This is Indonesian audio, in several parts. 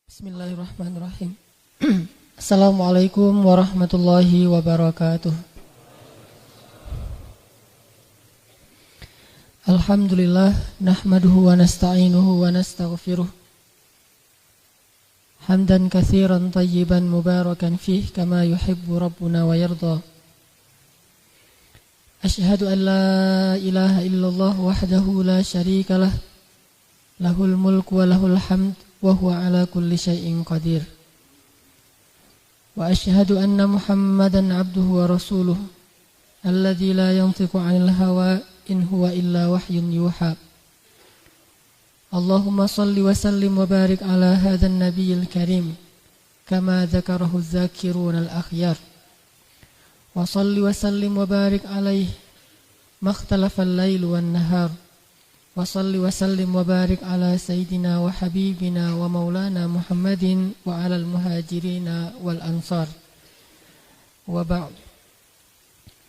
Bismillahirrahmanirrahim. Assalamualaikum warahmatullahi wabarakatuh. Alhamdulillah nahmaduhu wa nasta'inuhu wa nastaghfiruh. Hamdan katsiran tayyiban mubarakan fih kama yuhibbu rabbuna wa yarda. Asyhadu an la ilaha illallah wahdahu la syarika lah. Lahul mulku wa lahul hamd wa huwa ala kulli syai'in qadir. Wa asyhadu anna Muhammadan abduhu wa rasuluh alladzi la yantiqu 'anil hawa in huwa illa wahyun yuha. Allahumma shalli wa sallim wa barik ala hadzal nabiyil karim kama dzakarahu adh-dzakirun al-akhyar. Wa shalli wa sallim wa barik alaihi makhtalafa al-lail wan nahar. Wa salli wa sallim wa barik ala sayyidina wa habibina wa maulana Muhammadin wa ala al-muhajirina wal ansar. Wa ba'd.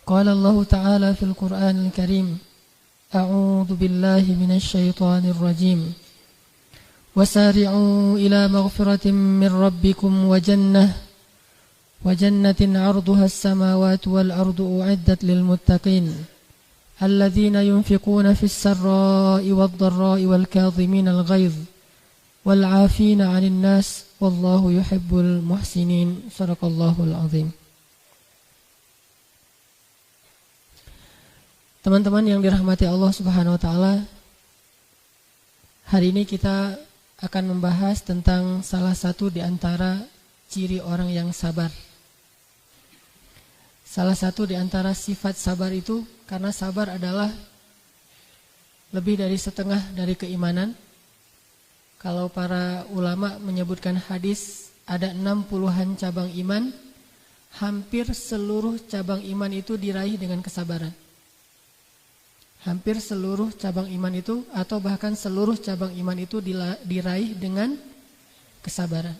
Qala Allah Ta'ala fil Qur'anil Karim, a'udzu billahi minasy syaithanir rajim. Wasari'u ila maghfiratin min rabbikum wa jannatin 'arduha as-samawati wal ardu u'iddat lil muttaqin. الذين ينفقون في السراء والضراء والكاظمين الغيظ والعافين عن الناس والله يحب المحسنين. صدق الله العظيم. Teman-teman yang dirahmati Allah Subhanahu wa taala, hari ini kita akan membahas tentang salah satu di antara ciri orang yang sabar. Salah satu di antara sifat sabar itu, karena sabar adalah lebih dari setengah dari keimanan. Kalau para ulama menyebutkan hadis, ada 60-an cabang iman, hampir seluruh cabang iman itu diraih dengan kesabaran. Hampir seluruh cabang iman itu, atau bahkan seluruh cabang iman itu diraih dengan kesabaran.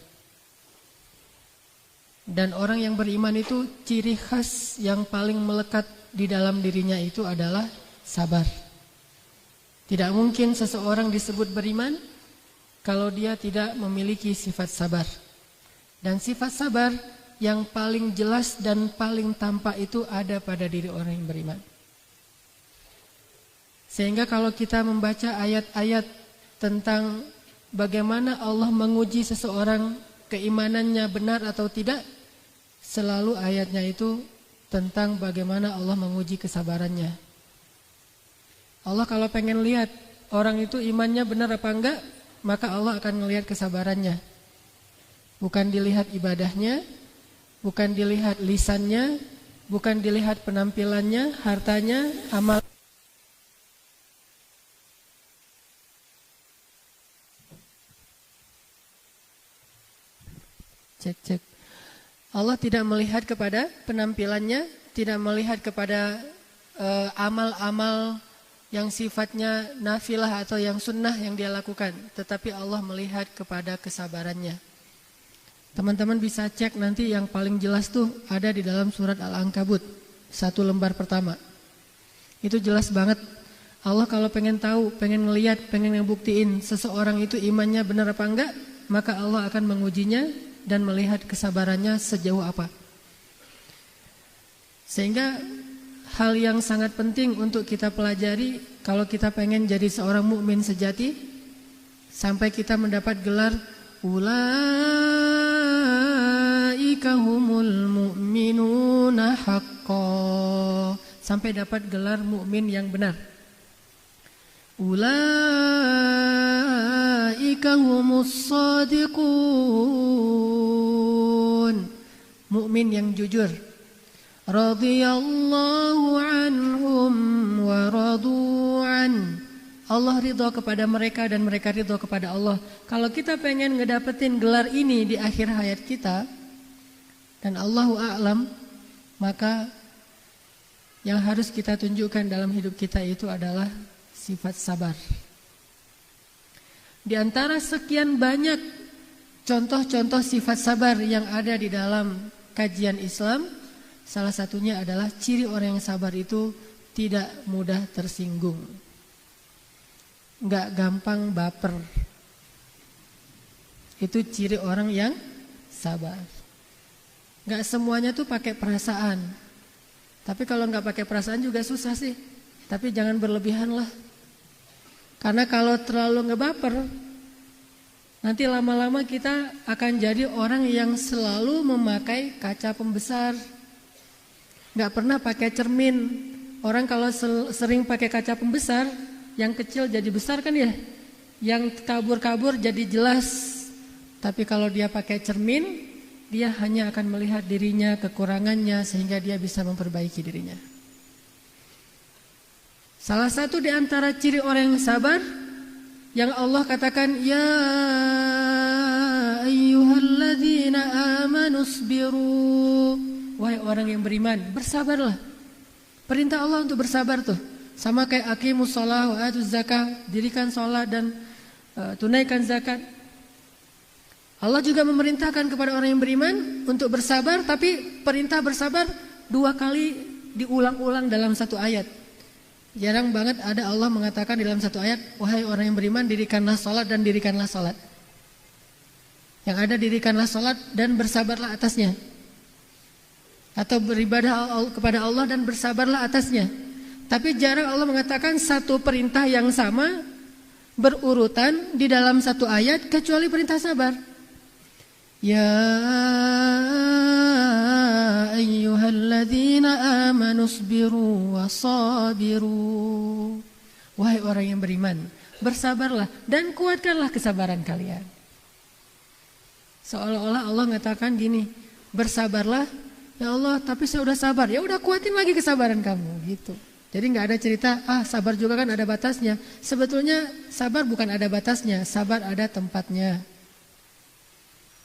Dan orang yang beriman itu ciri khas yang paling melekat di dalam dirinya itu adalah sabar. Tidak mungkin seseorang disebut beriman kalau dia tidak memiliki sifat sabar. Dan sifat sabar yang paling jelas dan paling tampak itu ada pada diri orang yang beriman. Sehingga kalau kita membaca ayat-ayat tentang bagaimana Allah menguji seseorang keimanannya benar atau tidak, selalu ayatnya itu tentang bagaimana Allah menguji kesabarannya. Allah kalau pengen lihat orang itu imannya benar apa enggak, maka Allah akan melihat kesabarannya. Bukan dilihat ibadahnya, bukan dilihat lisannya, bukan dilihat penampilannya, hartanya, amal. Cek. Allah tidak melihat kepada penampilannya, tidak melihat kepada amal-amal yang sifatnya nafilah atau yang sunnah yang dia lakukan, tetapi Allah melihat kepada kesabarannya. Teman-teman bisa cek nanti, yang paling jelas tuh ada di dalam surat Al-Ankabut 1 lembar pertama. Itu jelas banget. Allah kalau pengen tahu, pengen ngelihat, pengen ngebuktiin seseorang itu imannya benar apa enggak, maka Allah akan mengujinya dan melihat kesabarannya sejauh apa. Sehingga hal yang sangat penting untuk kita pelajari kalau kita pengen jadi seorang mukmin sejati, sampai kita mendapat gelar ulaika humul mu'minuna haqqan, sampai dapat gelar mukmin yang benar. Ulaika humus shadiqun, mukmin yang jujur. Radhiyallahu anhum wa radu'an, Allah ridha kepada mereka dan mereka ridha kepada Allah. Kalau kita pengen ngedapetin gelar ini di akhir hayat kita, dan Allahu a'lam, maka yang harus kita tunjukkan dalam hidup kita itu adalah sifat sabar. Di antara sekian banyak contoh-contoh sifat sabar yang ada di dalam kajian Islam, salah satunya adalah ciri orang yang sabar itu tidak mudah tersinggung, nggak gampang baper. Itu ciri orang yang sabar. Gak semuanya tuh pakai perasaan. Tapi kalau gak pakai perasaan juga susah sih. Tapi jangan berlebihan lah. Karena kalau terlalu ngebaper, nanti lama-lama kita akan jadi orang yang selalu memakai kaca pembesar. Gak pernah pakai cermin. Orang kalau sering pakai kaca pembesar, yang kecil jadi besar kan ya. Yang kabur-kabur jadi jelas. Tapi kalau dia pakai cermin, dia hanya akan melihat dirinya, kekurangannya, sehingga dia bisa memperbaiki dirinya. Salah satu di antara ciri orang yang sabar, yang Allah katakan, ya ayyuhalladzina amanu isbiru. Wahai orang yang beriman, bersabarlah. Perintah Allah untuk bersabar tuh. Sama kayak aqimus shalah wa atuz zakah, dirikan salat dan tunaikan zakat. Allah juga memerintahkan kepada orang yang beriman untuk bersabar, tapi perintah bersabar 2 kali diulang-ulang dalam satu ayat. Jarang banget ada Allah mengatakan dalam satu ayat, wahai orang yang beriman, dirikanlah salat dan dirikanlah salat. Yang ada dirikanlah salat dan bersabarlah atasnya. Atau beribadah kepada Allah dan bersabarlah atasnya. Tapi jarang Allah mengatakan satu perintah yang sama berurutan di dalam satu ayat kecuali perintah sabar. Ya ayyuhalladzina amanu isbiru wasabiru. Wahai orang yang beriman, bersabarlah dan kuatkanlah kesabaran kalian. Seolah-olah Allah mengatakan gini, bersabarlah, ya Allah, tapi saya udah sabar. Ya udah, kuatin lagi kesabaran kamu gitu. Jadi nggak ada cerita, sabar juga kan ada batasnya. Sebetulnya sabar bukan ada batasnya, sabar ada tempatnya.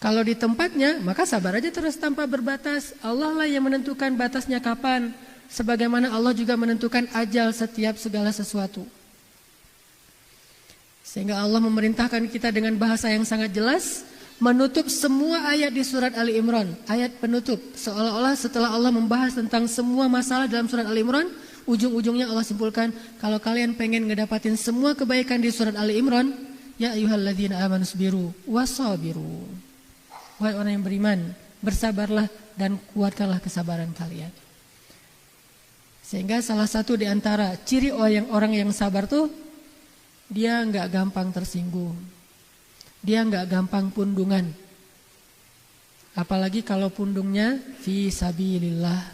Kalau di tempatnya, maka sabar aja terus tanpa berbatas. Allah lah yang menentukan batasnya kapan. Sebagaimana Allah juga menentukan ajal setiap segala sesuatu. Sehingga Allah memerintahkan kita dengan bahasa yang sangat jelas, menutup semua ayat di surat Ali Imran. Ayat penutup, seolah-olah setelah Allah membahas tentang semua masalah dalam surat Ali Imran, ujung-ujungnya Allah simpulkan, kalau kalian pengen ngedapatin semua kebaikan di surat Ali Imran, ya ayyuhalladzina amanu isbiru wasabiru. Wahai orang yang beriman, bersabarlah dan kuatkanlah kesabaran kalian. Sehingga salah satu di antara ciri orang yang sabar tuh, dia nggak gampang tersinggung, dia nggak gampang pundungan. Apalagi kalau pundungnya fi sabilillah.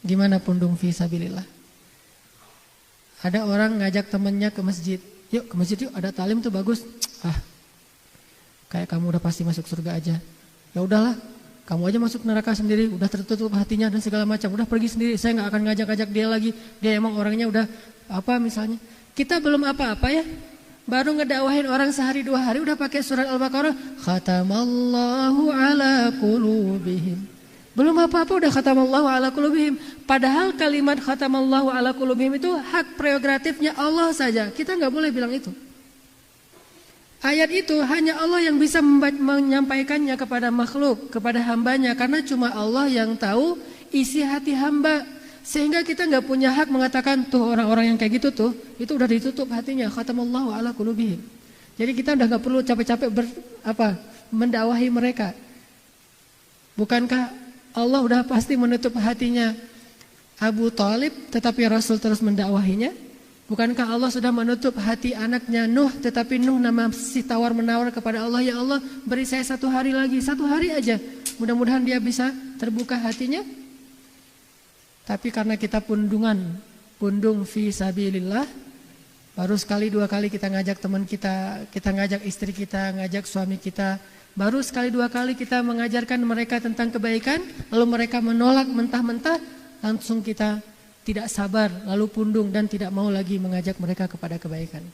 Gimana pundung fi sabilillah? Ada orang ngajak temannya ke masjid, yuk ke masjid yuk, ada talim tuh bagus. Kayak kamu udah pasti masuk surga aja. Ya udahlah, kamu aja masuk neraka sendiri, udah tertutup hatinya dan segala macam, udah pergi sendiri. Saya nggak akan ngajak-ngajak dia lagi. Dia emang orangnya udah apa misalnya. Kita belum apa-apa ya, baru ngedakwahin orang sehari 2 hari udah pakai surat Al-Baqarah. Khatamallahu ala qulubihim. Belum apa-apa udah khatamallahu ala qulubihim. Padahal kalimat khatamallahu ala qulubihim itu hak prerogatifnya Allah saja. Kita nggak boleh bilang itu. Ayat itu hanya Allah yang bisa menyampaikannya kepada makhluk, kepada hambanya. Karena cuma Allah yang tahu isi hati hamba. Sehingga kita gak punya hak mengatakan, tuh orang-orang yang kayak gitu tuh, itu udah ditutup hatinya. Khatamallahu ala qulubihim. Jadi kita udah gak perlu capek-capek mendakwahi mereka. Bukankah Allah udah pasti menutup hatinya Abu Thalib, tetapi Rasul terus mendakwahinya? Bukankah Allah sudah menutup hati anaknya Nuh, tetapi Nuh masih tawar-menawar kepada Allah, ya Allah beri saya 1 hari lagi, 1 hari aja, mudah-mudahan dia bisa terbuka hatinya. Tapi karena kita pundung fi sabilillah, baru sekali 2 kali kita ngajak teman kita ngajak istri kita, ngajak suami kita, baru sekali 2 kali kita mengajarkan mereka tentang kebaikan, lalu mereka menolak mentah-mentah, langsung kita tidak sabar, lalu pundung dan tidak mau lagi mengajak mereka kepada kebaikan.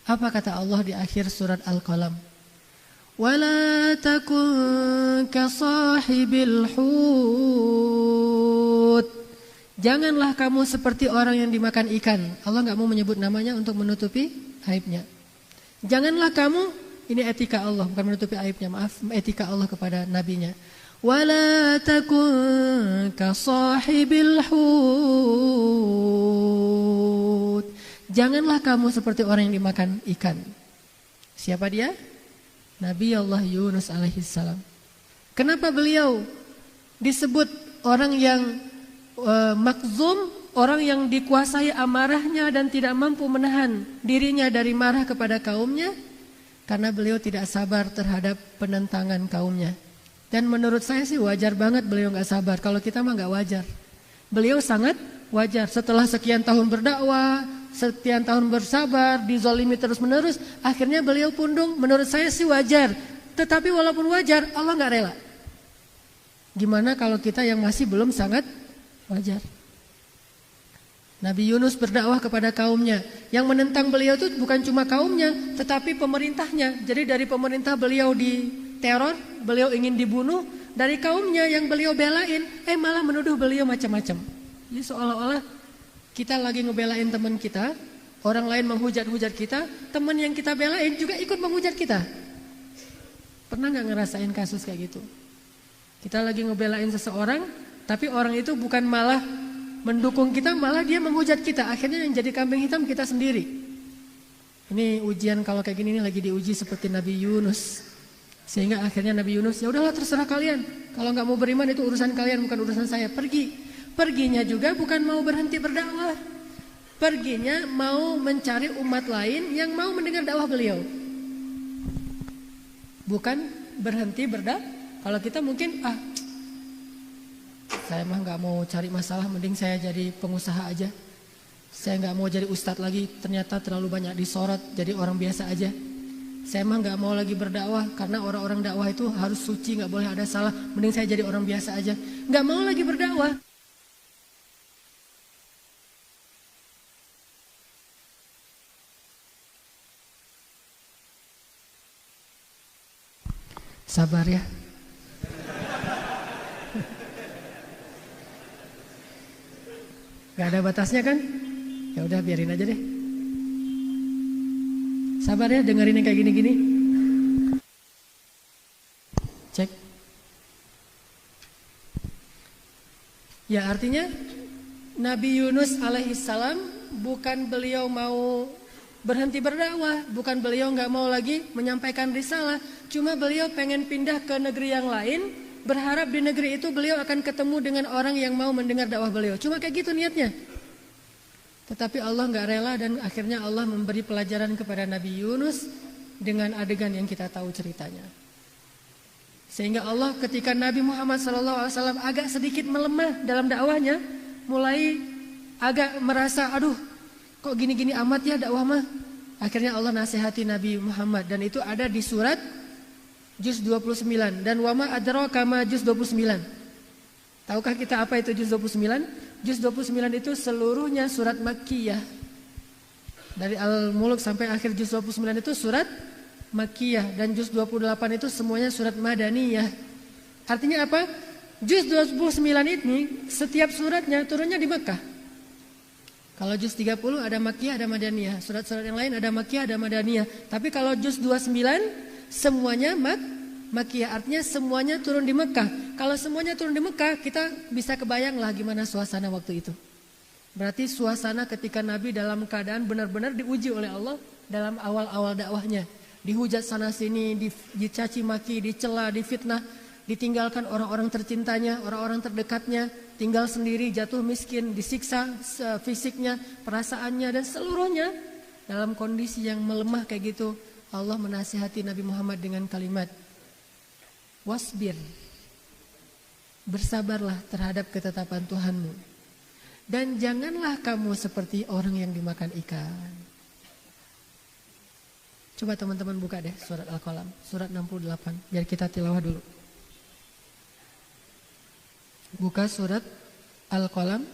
Apa kata Allah di akhir surat Al-Qalam? Wala takun kasahibil hut. Janganlah kamu seperti orang yang dimakan ikan. Allah nggak mau menyebut namanya untuk menutupi aibnya. Janganlah kamu, ini etika Allah, bukan menutupi aibnya, maaf, etika Allah kepada nabinya. Wala takun kasahibil hut. Janganlah kamu seperti orang yang dimakan ikan. Siapa dia? Nabi Allah Yunus alaihissalam. Kenapa beliau disebut orang yang makzum, orang yang dikuasai amarahnya dan tidak mampu menahan dirinya dari marah kepada kaumnya? Karena beliau tidak sabar terhadap penentangan kaumnya. Dan menurut saya sih wajar banget beliau gak sabar. Kalau kita mah gak wajar. Beliau sangat wajar. Setelah sekian tahun berdakwah, sekian tahun bersabar, dizalimi terus menerus, akhirnya beliau pundung. Menurut saya sih wajar. Tetapi walaupun wajar, Allah gak rela. Gimana kalau kita yang masih belum sangat wajar? Nabi Yunus berdakwah kepada kaumnya. Yang menentang beliau itu bukan cuma kaumnya, tetapi pemerintahnya. Jadi dari pemerintah beliau diteror, beliau ingin dibunuh. Dari kaumnya yang beliau belain, malah menuduh beliau macam-macam. Jadi seolah-olah kita lagi ngebelain teman kita, orang lain menghujat-hujat kita, teman yang kita belain juga ikut menghujat kita. Pernah gak ngerasain kasus kayak gitu? Kita lagi ngebelain seseorang, tapi orang itu bukan malah mendukung kita, malah dia menghujat kita. Akhirnya yang jadi kambing hitam kita sendiri. Ini ujian kalau kayak gini, ini lagi diuji seperti Nabi Yunus. Sehingga akhirnya Nabi Yunus, ya udahlah terserah kalian. Kalau nggak mau beriman itu urusan kalian, bukan urusan saya. Pergi. Perginya juga bukan mau berhenti berdakwah. Perginya mau mencari umat lain yang mau mendengar dakwah beliau. Bukan berhenti berdakwah. Kalau kita mungkin saya mah gak mau cari masalah, mending saya jadi pengusaha aja. Saya gak mau jadi ustadz lagi, ternyata terlalu banyak disorot, jadi orang biasa aja. Saya mah gak mau lagi berdakwah, karena orang-orang dakwah itu harus suci, gak boleh ada salah, mending saya jadi orang biasa aja. Gak mau lagi berdakwah. Sabar ya. Gak ada batasnya kan? Ya udah biarin aja deh. Sabar ya, dengerin yang kayak gini-gini. Cek. Ya artinya Nabi Yunus alaihissalam bukan beliau mau berhenti berdakwah, bukan beliau gak mau lagi menyampaikan risalah, cuma beliau pengen pindah ke negeri yang lain. Berharap di negeri itu beliau akan ketemu dengan orang yang mau mendengar dakwah beliau. Cuma kayak gitu niatnya. Tetapi Allah gak rela dan akhirnya Allah memberi pelajaran kepada Nabi Yunus dengan adegan yang kita tahu ceritanya. Sehingga Allah ketika Nabi Muhammad SAW agak sedikit melemah dalam dakwahnya, mulai agak merasa aduh kok gini-gini amat ya dakwah mah. Akhirnya Allah nasihati Nabi Muhammad dan itu ada di surat Juz 29 dan wama adraka ma Juz 29. Tahukah kita apa itu Juz 29? Juz 29 itu seluruhnya surat Makkiyah. Dari Al-Mulk sampai akhir Juz 29 itu surat Makkiyah dan Juz 28 itu semuanya surat Madaniyah. Artinya apa? Juz 29 ini setiap suratnya turunnya di Makkah. Kalau Juz 30 ada Makkiyah ada Madaniyah. Surat-surat yang lain ada Makkiyah ada Madaniyah. Tapi kalau Juz 29 semuanya Makkiyah, artinya semuanya turun di Mekah. Kalau semuanya turun di Mekah, kita bisa kebayang lah gimana suasana waktu itu. Berarti suasana ketika Nabi dalam keadaan benar-benar diuji oleh Allah dalam awal-awal dakwahnya. Dihujat sana sini, dicaci maki, dicela, difitnah, ditinggalkan orang-orang tercintanya, orang-orang terdekatnya, tinggal sendiri, jatuh miskin, disiksa fisiknya, perasaannya dan seluruhnya dalam kondisi yang melemah kayak gitu. Allah menasihati Nabi Muhammad dengan kalimat wasbir, bersabarlah terhadap ketetapan Tuhanmu dan janganlah kamu seperti orang yang dimakan ikan. Coba teman-teman buka deh surat Al-Qalam surat 68 biar kita tilawah dulu. Buka surat Al-Qalam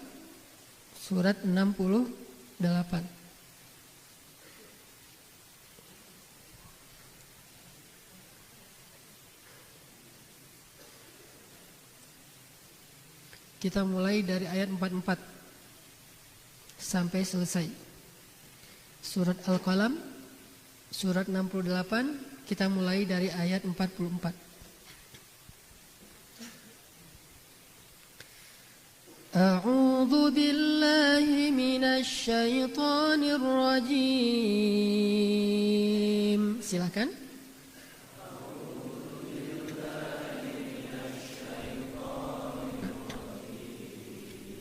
surat 68. Kita mulai dari ayat 44 sampai selesai. Surat Al-Qalam surat 68 kita mulai dari ayat 44. A'udzu A'udzu billahi minasy syaithanir rajim. Silakan.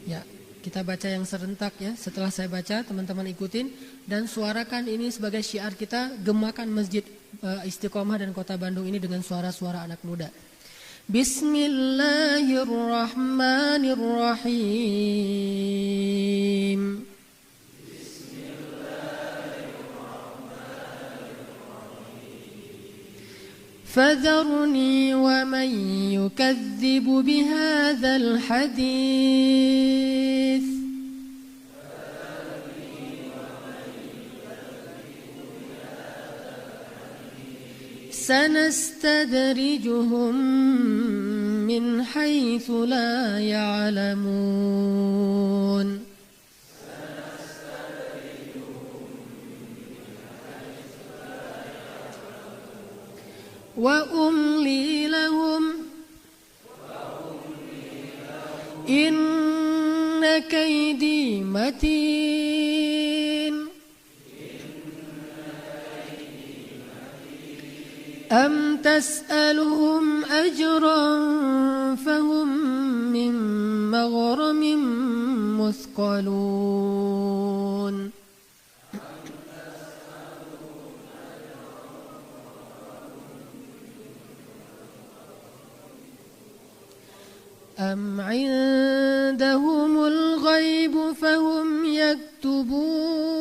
Ya, kita baca yang serentak ya. Setelah saya baca, teman-teman ikutin dan suarakan ini sebagai syiar kita, gemakan Masjid Istiqomah dan Kota Bandung ini dengan suara-suara anak muda. Bismillahirrahmanirrahim. فذرني ومن يكذب بهذا الحديث سنستدرجهم من حيث لا يعلمون وأملي لهم إن كيدي متين أم تسألهم أجرا فهم من مغرم مثقلون أم عندهم الغيب فهم يكتبون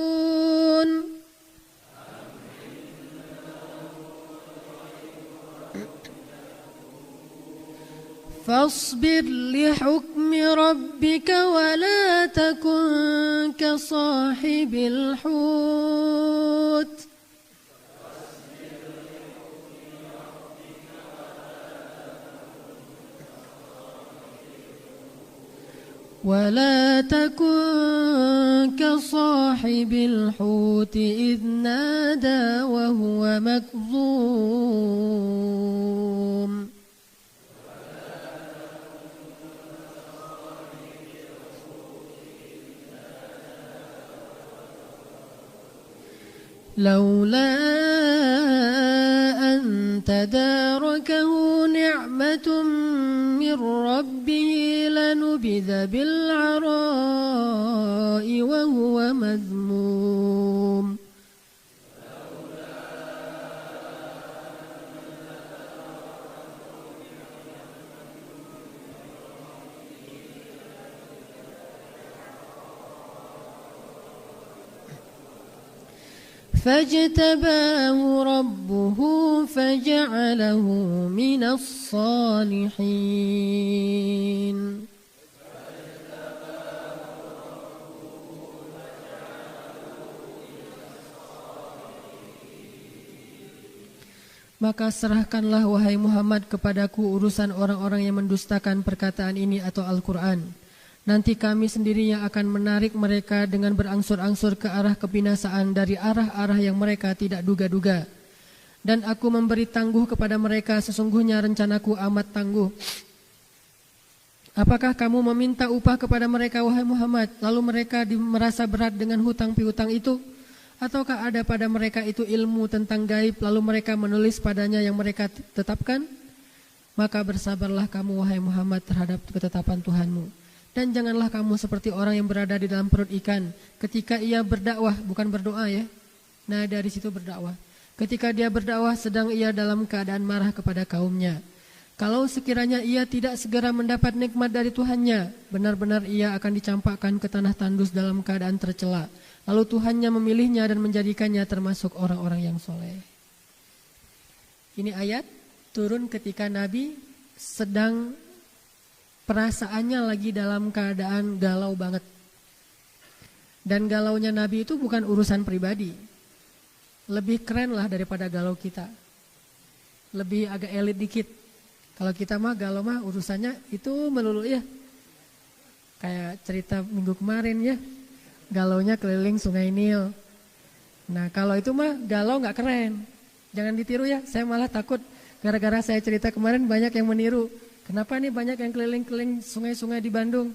فاصبر لحكم ربك ولا تكن كصاحب الحوت ولا تكن كصاحب الحوت إذ نادى وهو مكظوم لولا أن تداركه نعمة من ربه لنبذ بالعراء وهو مذموم فاجتباه ربه فجعله من الصالحين Maka serahkanlah wahai Muhammad kepadaku urusan orang-orang yang mendustakan perkataan ini atau Al-Quran. Nanti kami sendiri yang akan menarik mereka dengan berangsur-angsur ke arah kebinasaan dari arah-arah yang mereka tidak duga-duga. Dan aku memberi tangguh kepada mereka, sesungguhnya rencanaku amat tangguh. Apakah kamu meminta upah kepada mereka wahai Muhammad, lalu mereka merasa berat dengan hutang piutang itu? Ataukah ada pada mereka itu ilmu tentang gaib, lalu mereka menulis padanya yang mereka tetapkan? Maka bersabarlah kamu wahai Muhammad terhadap ketetapan Tuhanmu. Dan janganlah kamu seperti orang yang berada di dalam perut ikan ketika ia berdakwah, bukan berdoa ya. Nah dari situ berdakwah. Ketika dia berdakwah sedang ia dalam keadaan marah kepada kaumnya. Kalau sekiranya ia tidak segera mendapat nikmat dari Tuhannya, benar-benar ia akan dicampakkan ke tanah tandus dalam keadaan tercela. Lalu Tuhannya memilihnya dan menjadikannya termasuk orang-orang yang soleh. Ini ayat turun ketika Nabi sedang perasaannya lagi dalam keadaan galau banget. Dan galaunya Nabi itu bukan urusan pribadi. Lebih keren lah daripada galau kita. Lebih agak elit dikit. Kalau kita mah galau mah urusannya itu melulu ya. Kayak cerita minggu kemarin ya. Galaunya keliling Sungai Nil. Nah kalau itu mah galau gak keren. Jangan ditiru ya, saya malah takut. Gara-gara saya cerita kemarin banyak yang meniru. Kenapa nih banyak yang keliling-keliling sungai-sungai di Bandung?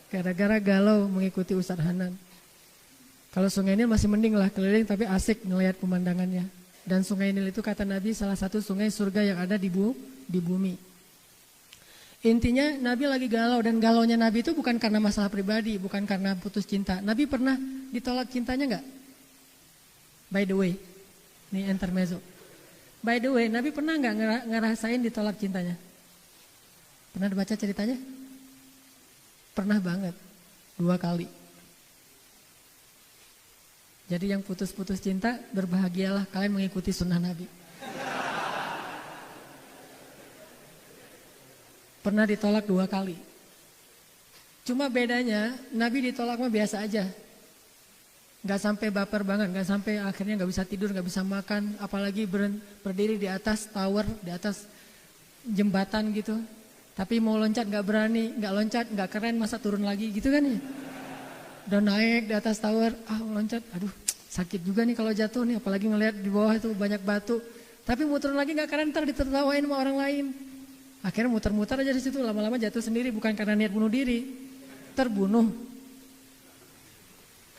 Gara-gara galau mengikuti Ustadz Hanan. Kalau Sungai Nil masih mending lah keliling tapi asik ngelihat pemandangannya. Dan Sungai Nil itu kata Nabi salah satu sungai surga yang ada di bumi. Intinya Nabi lagi galau dan galaunya Nabi itu bukan karena masalah pribadi, bukan karena putus cinta. Nabi pernah ditolak cintanya enggak? By the way, ini intermezzo. By the way, Nabi pernah enggak ngerasain ditolak cintanya? Pernah baca ceritanya? Pernah banget, 2 kali. Jadi yang putus-putus cinta, berbahagialah kalian mengikuti sunnah Nabi. Pernah ditolak 2 kali. Cuma bedanya, Nabi ditolak mah biasa aja. Gak sampai baper banget, gak sampai akhirnya gak bisa tidur, gak bisa makan. Apalagi berdiri di atas tower, di atas jembatan gitu. Tapi mau loncat gak berani, gak loncat, gak keren, masa turun lagi gitu kan ya. Udah naik di atas tower, loncat, aduh sakit juga nih kalau jatuh nih, apalagi ngelihat di bawah itu banyak batu. Tapi muter lagi gak keren, ntar ditertawain sama orang lain. Akhirnya muter-muter aja di situ, lama-lama jatuh sendiri, bukan karena niat bunuh diri, terbunuh.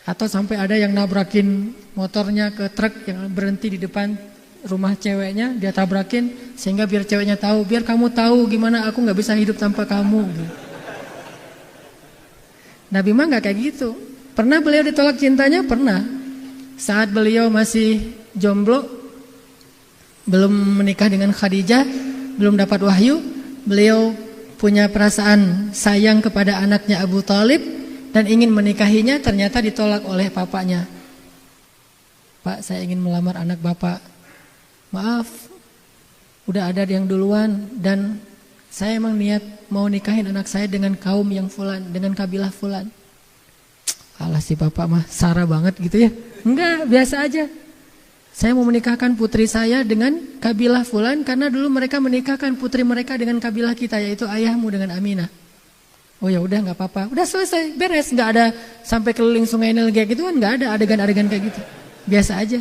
Atau sampai ada yang nabrakin motornya ke truk yang berhenti di depan rumah ceweknya, dia tabrakin sehingga biar ceweknya tahu, biar kamu tahu gimana aku gak bisa hidup tanpa kamu. Nabi mah gak kayak gitu. Pernah beliau ditolak cintanya? Pernah. Saat beliau masih jomblo, belum menikah dengan Khadijah, belum dapat wahyu, beliau punya perasaan sayang kepada anaknya Abu Thalib dan ingin menikahinya, ternyata ditolak oleh papanya. Pak, saya ingin melamar anak bapak. Maaf, udah ada yang duluan dan saya emang niat mau nikahin anak saya dengan kaum yang fulan, dengan kabilah fulan. Alah si bapak mah sara banget gitu ya. Enggak, biasa aja. Saya mau menikahkan putri saya dengan kabilah fulan karena dulu mereka menikahkan putri mereka dengan kabilah kita, yaitu ayahmu dengan Aminah. Oh ya udah nggak apa-apa, udah selesai, beres, nggak ada sampai keliling Sungai Nil kayak gitu kan, nggak ada adegan-adegan kayak gitu, biasa aja.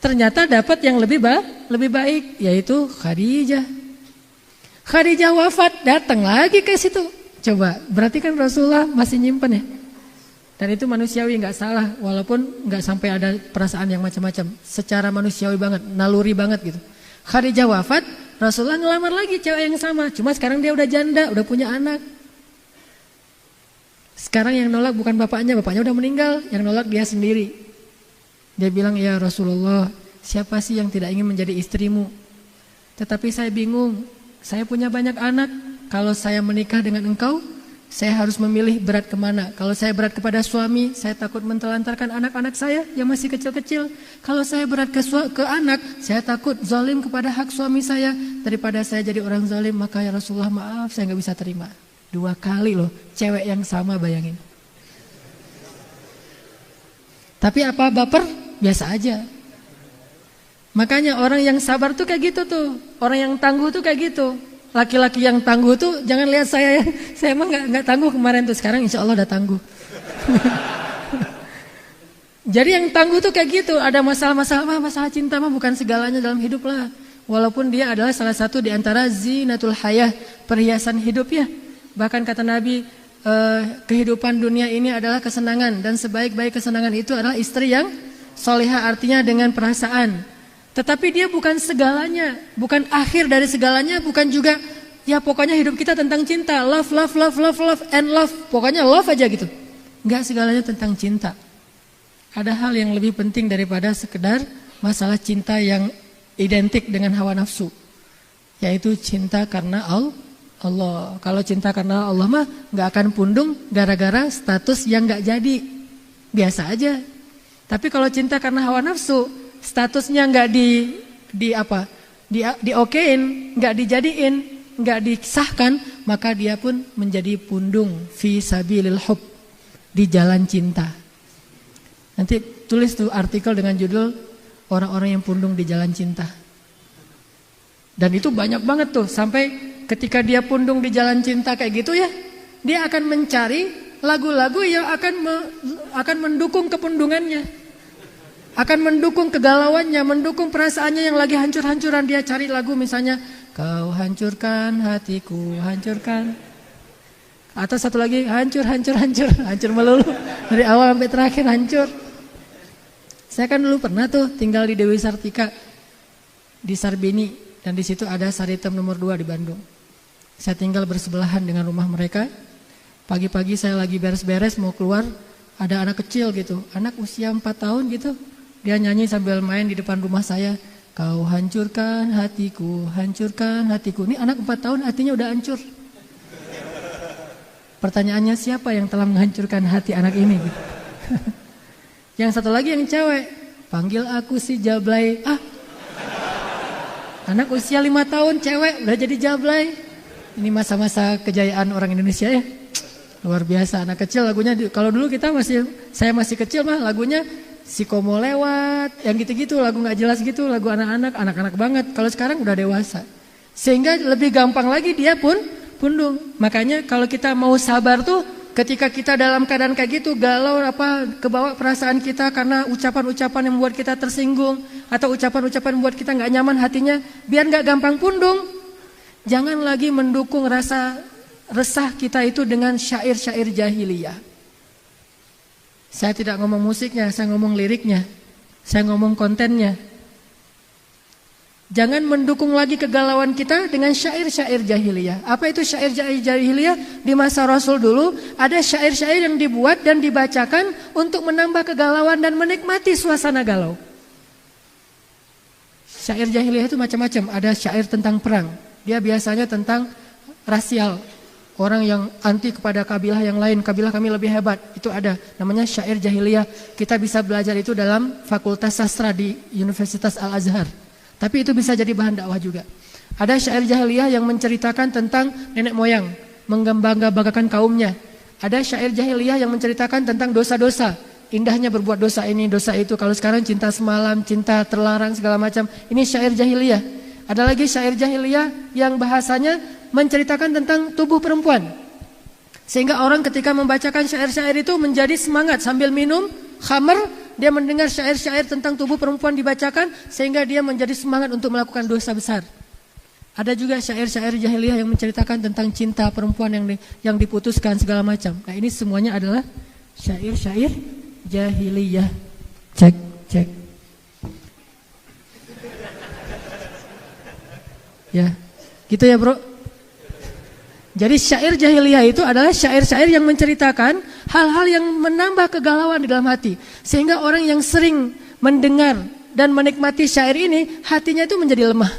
Ternyata dapat yang lebih baik, yaitu Khadijah. Khadijah wafat, datang lagi ke situ. Coba, berarti kan Rasulullah masih nyimpen ya. Dan itu manusiawi, nggak salah, walaupun nggak sampai ada perasaan yang macam-macam. Secara manusiawi banget, naluri banget gitu. Khadijah wafat, Rasulullah ngelamar lagi cewek yang sama. Cuma sekarang dia udah janda, udah punya anak. Sekarang yang nolak bukan bapaknya udah meninggal, yang nolak dia sendiri. Dia bilang, ya Rasulullah, siapa sih yang tidak ingin menjadi istrimu? Tetapi saya bingung. Saya punya banyak anak, kalau saya menikah dengan engkau, saya harus memilih berat kemana. Kalau saya berat kepada suami, saya takut mentelantarkan anak-anak saya yang masih kecil-kecil. Kalau saya berat ke anak, saya takut zalim kepada hak suami saya. Daripada saya jadi orang zalim, maka ya Rasulullah maaf, saya gak bisa terima. 2 kali loh, cewek yang sama, bayangin. Tapi apa baper? Biasa aja. Makanya orang yang sabar tuh kayak gitu tuh. Orang yang tangguh tuh kayak gitu. Laki-laki yang tangguh tuh jangan lihat saya ya. Saya emang gak tangguh kemarin tuh. Sekarang insya Allah udah tangguh. Jadi yang tangguh tuh kayak gitu. Ada masalah cinta mah bukan segalanya dalam hidup lah. Walaupun dia adalah salah satu di antara zinatul hayah, perhiasan hidup ya. Bahkan kata Nabi, kehidupan dunia ini adalah kesenangan. Dan sebaik-baik kesenangan itu adalah istri yang solihah, artinya dengan perasaan. Tetapi dia bukan segalanya, bukan akhir dari segalanya, bukan juga ya pokoknya hidup kita tentang cinta, love, and love, pokoknya love aja gitu. Enggak segalanya tentang cinta. Ada hal yang lebih penting daripada sekedar masalah cinta yang identik dengan hawa nafsu, yaitu cinta karena Allah. Kalau cinta karena Allah mah enggak akan pundung gara-gara status yang enggak jadi, biasa aja. Tapi kalau cinta karena hawa nafsu, statusnya nggak diokein, nggak dijadiin, nggak disahkan, maka dia pun menjadi pundung fi sabilil hub, di jalan cinta. Nanti tulis tuh artikel dengan judul orang-orang yang pundung di jalan cinta. Dan itu banyak banget tuh, sampai ketika dia pundung di jalan cinta kayak gitu ya, dia akan mencari lagu-lagu yang akan mendukung kepundungannya. Akan mendukung kegalauannya, mendukung perasaannya yang lagi hancur-hancuran. Dia cari lagu misalnya, kau hancurkan hatiku, hancurkan. Atau satu lagi hancur melulu. Dari awal sampai terakhir hancur. Saya kan dulu pernah tuh tinggal di Dewi Sartika di Sarbini, dan di situ ada Saritem nomor 2 di Bandung. Saya tinggal bersebelahan dengan rumah mereka. Pagi-pagi saya lagi beres-beres mau keluar, ada anak kecil gitu, anak usia 4 tahun gitu. Dia nyanyi sambil main di depan rumah saya. Kau hancurkan hatiku. Ini anak 4 tahun hatinya udah hancur. Pertanyaannya siapa yang telah menghancurkan hati anak ini? Gitu. Yang satu lagi yang cewek, panggil aku si Jablay. Anak usia 5 tahun cewek udah jadi Jablay. Ini masa-masa kejayaan orang Indonesia ya. Luar biasa, anak kecil lagunya. Kalau dulu saya masih kecil mah lagunya Si Komo Lewat, yang gitu-gitu, lagu gak jelas gitu, lagu anak-anak banget. Kalau sekarang udah dewasa. Sehingga lebih gampang lagi dia pun pundung. Makanya kalau kita mau sabar tuh ketika kita dalam keadaan kayak gitu, galau kebawa perasaan kita karena ucapan-ucapan yang membuat kita tersinggung atau ucapan-ucapan yang membuat kita nggak nyaman hatinya, biar nggak gampang pundung. Jangan lagi mendukung rasa resah kita itu dengan syair-syair jahiliyah. Saya tidak ngomong musiknya, saya ngomong liriknya, saya ngomong kontennya. Jangan mendukung lagi kegalauan kita dengan syair-syair jahiliyah. Apa itu syair-syair jahiliyah? Di masa Rasul dulu ada syair-syair yang dibuat dan dibacakan untuk menambah kegalauan dan menikmati suasana galau. Syair jahiliyah itu macam-macam. Ada syair tentang perang. Dia biasanya tentang rasial. Orang yang anti kepada kabilah yang lain, kabilah kami lebih hebat. Itu ada, namanya syair jahiliyah. Kita bisa belajar itu dalam Fakultas Sastra di Universitas Al-Azhar. Tapi itu bisa jadi bahan dakwah juga. Ada syair jahiliyah yang menceritakan tentang nenek moyang, membangga-banggakan kaumnya. Ada syair jahiliyah yang menceritakan tentang dosa-dosa, indahnya berbuat dosa ini, dosa itu. Kalau sekarang cinta semalam, cinta terlarang segala macam. Ini syair jahiliyah. Ada lagi syair jahiliyah yang bahasanya menceritakan tentang tubuh perempuan. Sehingga orang ketika membacakan syair-syair itu menjadi semangat sambil minum khamr, dia mendengar syair-syair tentang tubuh perempuan dibacakan sehingga dia menjadi semangat untuk melakukan dosa besar. Ada juga syair-syair jahiliyah yang menceritakan tentang cinta perempuan yang diputuskan segala macam. Nah, ini semuanya adalah syair-syair jahiliyah. Cek. Ya, gitu ya bro. Jadi syair jahiliyah itu adalah syair-syair yang menceritakan hal-hal yang menambah kegalauan di dalam hati. Sehingga orang yang sering mendengar dan menikmati syair ini, hatinya itu menjadi lemah.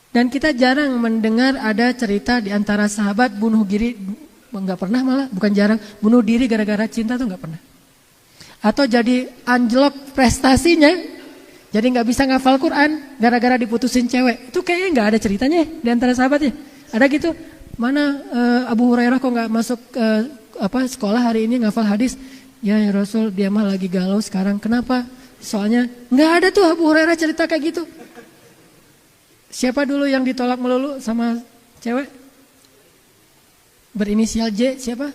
Dan kita jarang mendengar ada cerita di antara sahabat bunuh diri, enggak pernah malah, bukan jarang, bunuh diri gara-gara cinta tuh enggak pernah. Atau jadi anjlok prestasinya, jadi enggak bisa ngafal Quran gara-gara diputusin cewek. Itu kayaknya enggak ada ceritanya di antara sahabatnya. Ada gitu, mana Abu Hurairah kok nggak masuk sekolah hari ini ngafal hadis? Ya Rasul, dia mah lagi galau sekarang. Kenapa? Soalnya nggak ada tuh Abu Hurairah cerita kayak gitu. Siapa dulu yang ditolak melulu sama cewek? Berinisial J, siapa?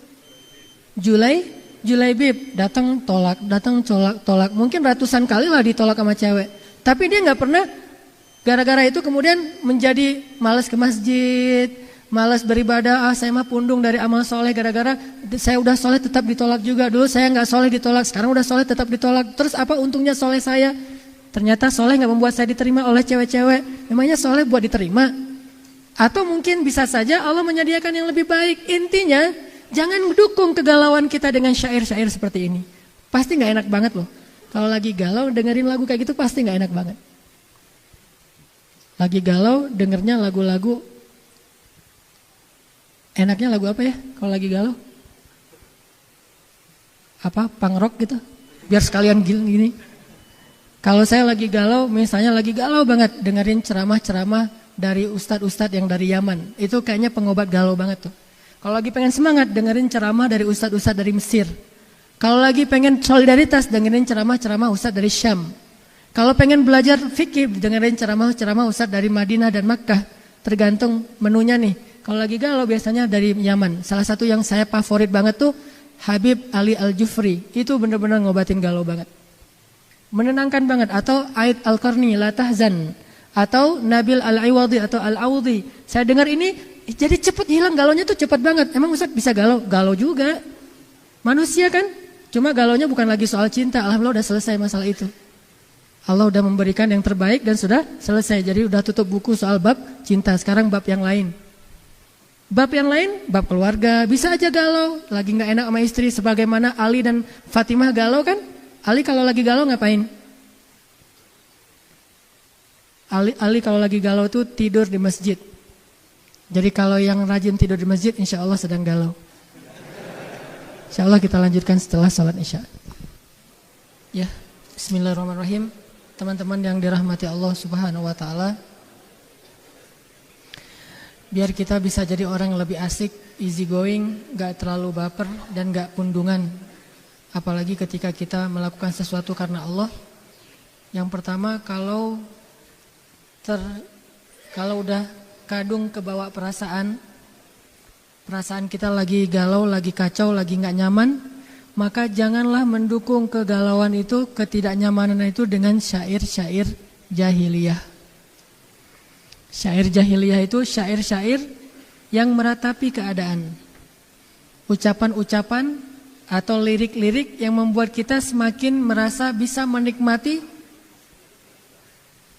Julaibib. Datang tolak. Mungkin ratusan kali lah ditolak sama cewek. Tapi dia nggak pernah. Gara-gara itu kemudian menjadi malas ke masjid, malas beribadah. Saya mah pundung dari amal soleh gara-gara saya udah soleh tetap ditolak juga. Dulu saya nggak soleh ditolak, sekarang udah soleh tetap ditolak. Terus apa untungnya soleh saya? Ternyata soleh nggak membuat saya diterima oleh cewek-cewek. Memangnya soleh buat diterima? Atau mungkin bisa saja Allah menyediakan yang lebih baik. Intinya jangan mendukung kegalauan kita dengan syair-syair seperti ini. Pasti nggak enak banget loh. Kalau lagi galau dengerin lagu kayak gitu pasti nggak enak banget. Lagi galau dengernya lagu-lagu, enaknya lagu apa ya kalau lagi galau? Apa, punk rock gitu, biar sekalian gini. Kalau saya lagi galau, misalnya lagi galau banget, dengerin ceramah-ceramah dari ustadz-ustadz yang dari Yaman. Itu kayaknya pengobat galau banget tuh. Kalau lagi pengen semangat, dengerin ceramah dari ustadz-ustadz dari Mesir. Kalau lagi pengen solidaritas, dengerin ceramah-ceramah ustadz dari Syam. Kalau pengen belajar fikih, dengerin ceramah-ceramah ustadz dari Madinah dan Makkah. Tergantung menunya nih. Kalau lagi galau biasanya dari Yaman. Salah satu yang saya favorit banget tuh Habib Ali Al-Jufri. Itu benar-benar ngobatin galau banget. Menenangkan banget. Atau Aid Al-Qarni, La Tahzan. Atau Nabil Al-Iwadi atau Al-Awdi. Saya dengar ini Jadi cepet hilang, galonya tuh cepet banget. Emang Ustaz bisa galau? Galau juga. Manusia kan, cuma galonya bukan lagi soal cinta. Alhamdulillah udah selesai masalah itu. Allah udah memberikan yang terbaik dan sudah selesai. Jadi udah tutup buku soal bab cinta. Sekarang bab yang lain. Bab yang lain, bab keluarga. Bisa aja galau, lagi gak enak sama istri. Sebagaimana Ali dan Fatimah galau kan. Ali kalau lagi galau ngapain? Ali kalau lagi galau tuh tidur di masjid. Jadi kalau yang rajin tidur di masjid, insya Allah sedang galau. Insya Allah kita lanjutkan setelah salat isya. Ya, bismillahirrahmanirrahim. Teman-teman yang dirahmati Allah Subhanahu wa taala. Biar kita bisa jadi orang yang lebih asik, easy going, gak terlalu baper dan gak pundungan. Apalagi ketika kita melakukan sesuatu karena Allah. Yang pertama, kalau udah kadung kebawa perasaan kita lagi galau, lagi kacau, lagi gak nyaman, maka janganlah mendukung kegalauan itu, ketidaknyamanan itu dengan syair-syair jahiliyah. Syair jahiliyah itu syair-syair yang meratapi keadaan. Ucapan-ucapan atau lirik-lirik yang membuat kita semakin merasa bisa menikmati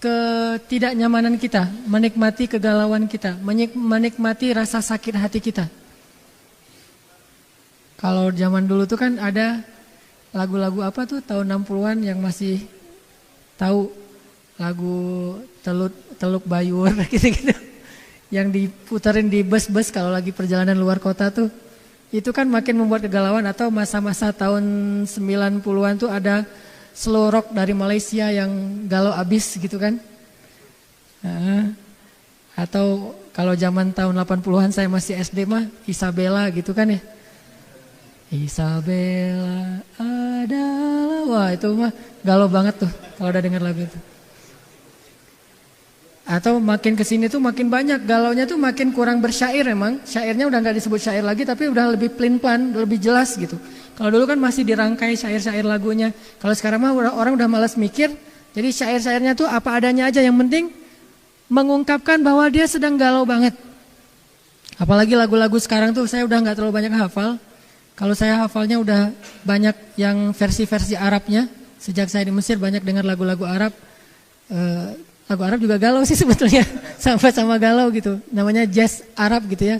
ketidaknyamanan kita, menikmati kegalauan kita, menikmati rasa sakit hati kita. Kalau zaman dulu tuh kan ada lagu-lagu apa tuh tahun 60-an yang masih tahu, lagu Teluk Bayur gitu-gitu. Yang diputerin di bus-bus kalau lagi perjalanan luar kota tuh. Itu kan makin membuat kegalauan. Atau masa-masa tahun 90-an tuh ada slow rock dari Malaysia yang galau abis gitu kan. Atau kalau zaman tahun 80-an saya masih SD mah Isabella gitu kan ya. Isabella adalah, wah itu mah galau banget tuh kalau udah dengar lagu itu. Atau makin kesini tuh makin banyak galaunya tuh, makin kurang bersyair emang. Syairnya udah gak disebut syair lagi, tapi udah lebih plan-plan, lebih jelas gitu. Kalau dulu kan masih dirangkai syair-syair lagunya. Kalau sekarang mah orang udah malas mikir. Jadi syair-syairnya tuh apa adanya aja, yang penting mengungkapkan bahwa dia sedang galau banget. Apalagi lagu-lagu sekarang tuh saya udah gak terlalu banyak hafal. Kalau saya hafalnya udah banyak yang versi-versi Arabnya. Sejak saya di Mesir banyak dengar lagu-lagu Arab. Lagu Arab juga galau sih sebetulnya, sama-sama galau gitu. Namanya jazz Arab gitu ya.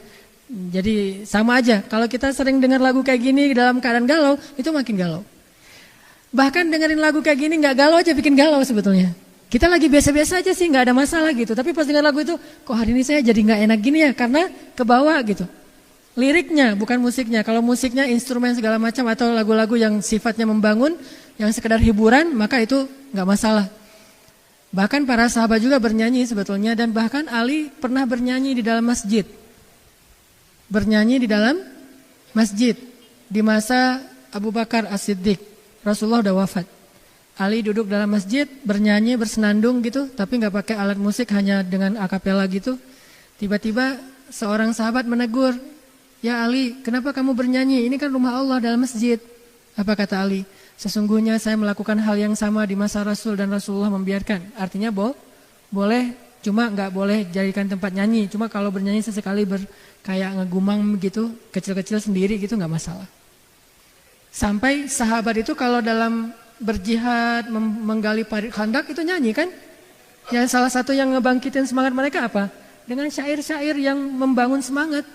Jadi sama aja. Kalau kita sering dengar lagu kayak gini dalam keadaan galau, itu makin galau. Bahkan dengerin lagu kayak gini nggak galau aja bikin galau sebetulnya. Kita lagi biasa-biasa aja sih, nggak ada masalah gitu. Tapi pas dengar lagu itu, kok hari ini saya jadi nggak enak gini ya, karena kebawa gitu. Liriknya bukan musiknya. Kalau musiknya instrumen segala macam atau lagu-lagu yang sifatnya membangun, yang sekedar hiburan, maka itu nggak masalah. Bahkan para sahabat juga bernyanyi sebetulnya, dan bahkan Ali pernah bernyanyi di dalam masjid. Bernyanyi di dalam masjid di masa Abu Bakar As-Siddiq. Rasulullah udah wafat. Ali duduk dalam masjid bernyanyi, bersenandung gitu, tapi nggak pakai alat musik, hanya dengan akapela gitu. Tiba-tiba seorang sahabat menegur, "Ya Ali, kenapa kamu bernyanyi? Ini kan rumah Allah dalam masjid." Apa kata Ali? "Sesungguhnya saya melakukan hal yang sama di masa Rasul dan Rasulullah membiarkan." Artinya boleh, cuma nggak boleh jadikan tempat nyanyi. Cuma kalau bernyanyi sesekali kayak ngegumang gitu, kecil-kecil sendiri gitu nggak masalah. Sampai sahabat itu kalau dalam berjihad, menggali parit khandak itu nyanyi kan? Yang salah satu yang ngebangkitin semangat mereka apa? Dengan syair-syair yang membangun semangat.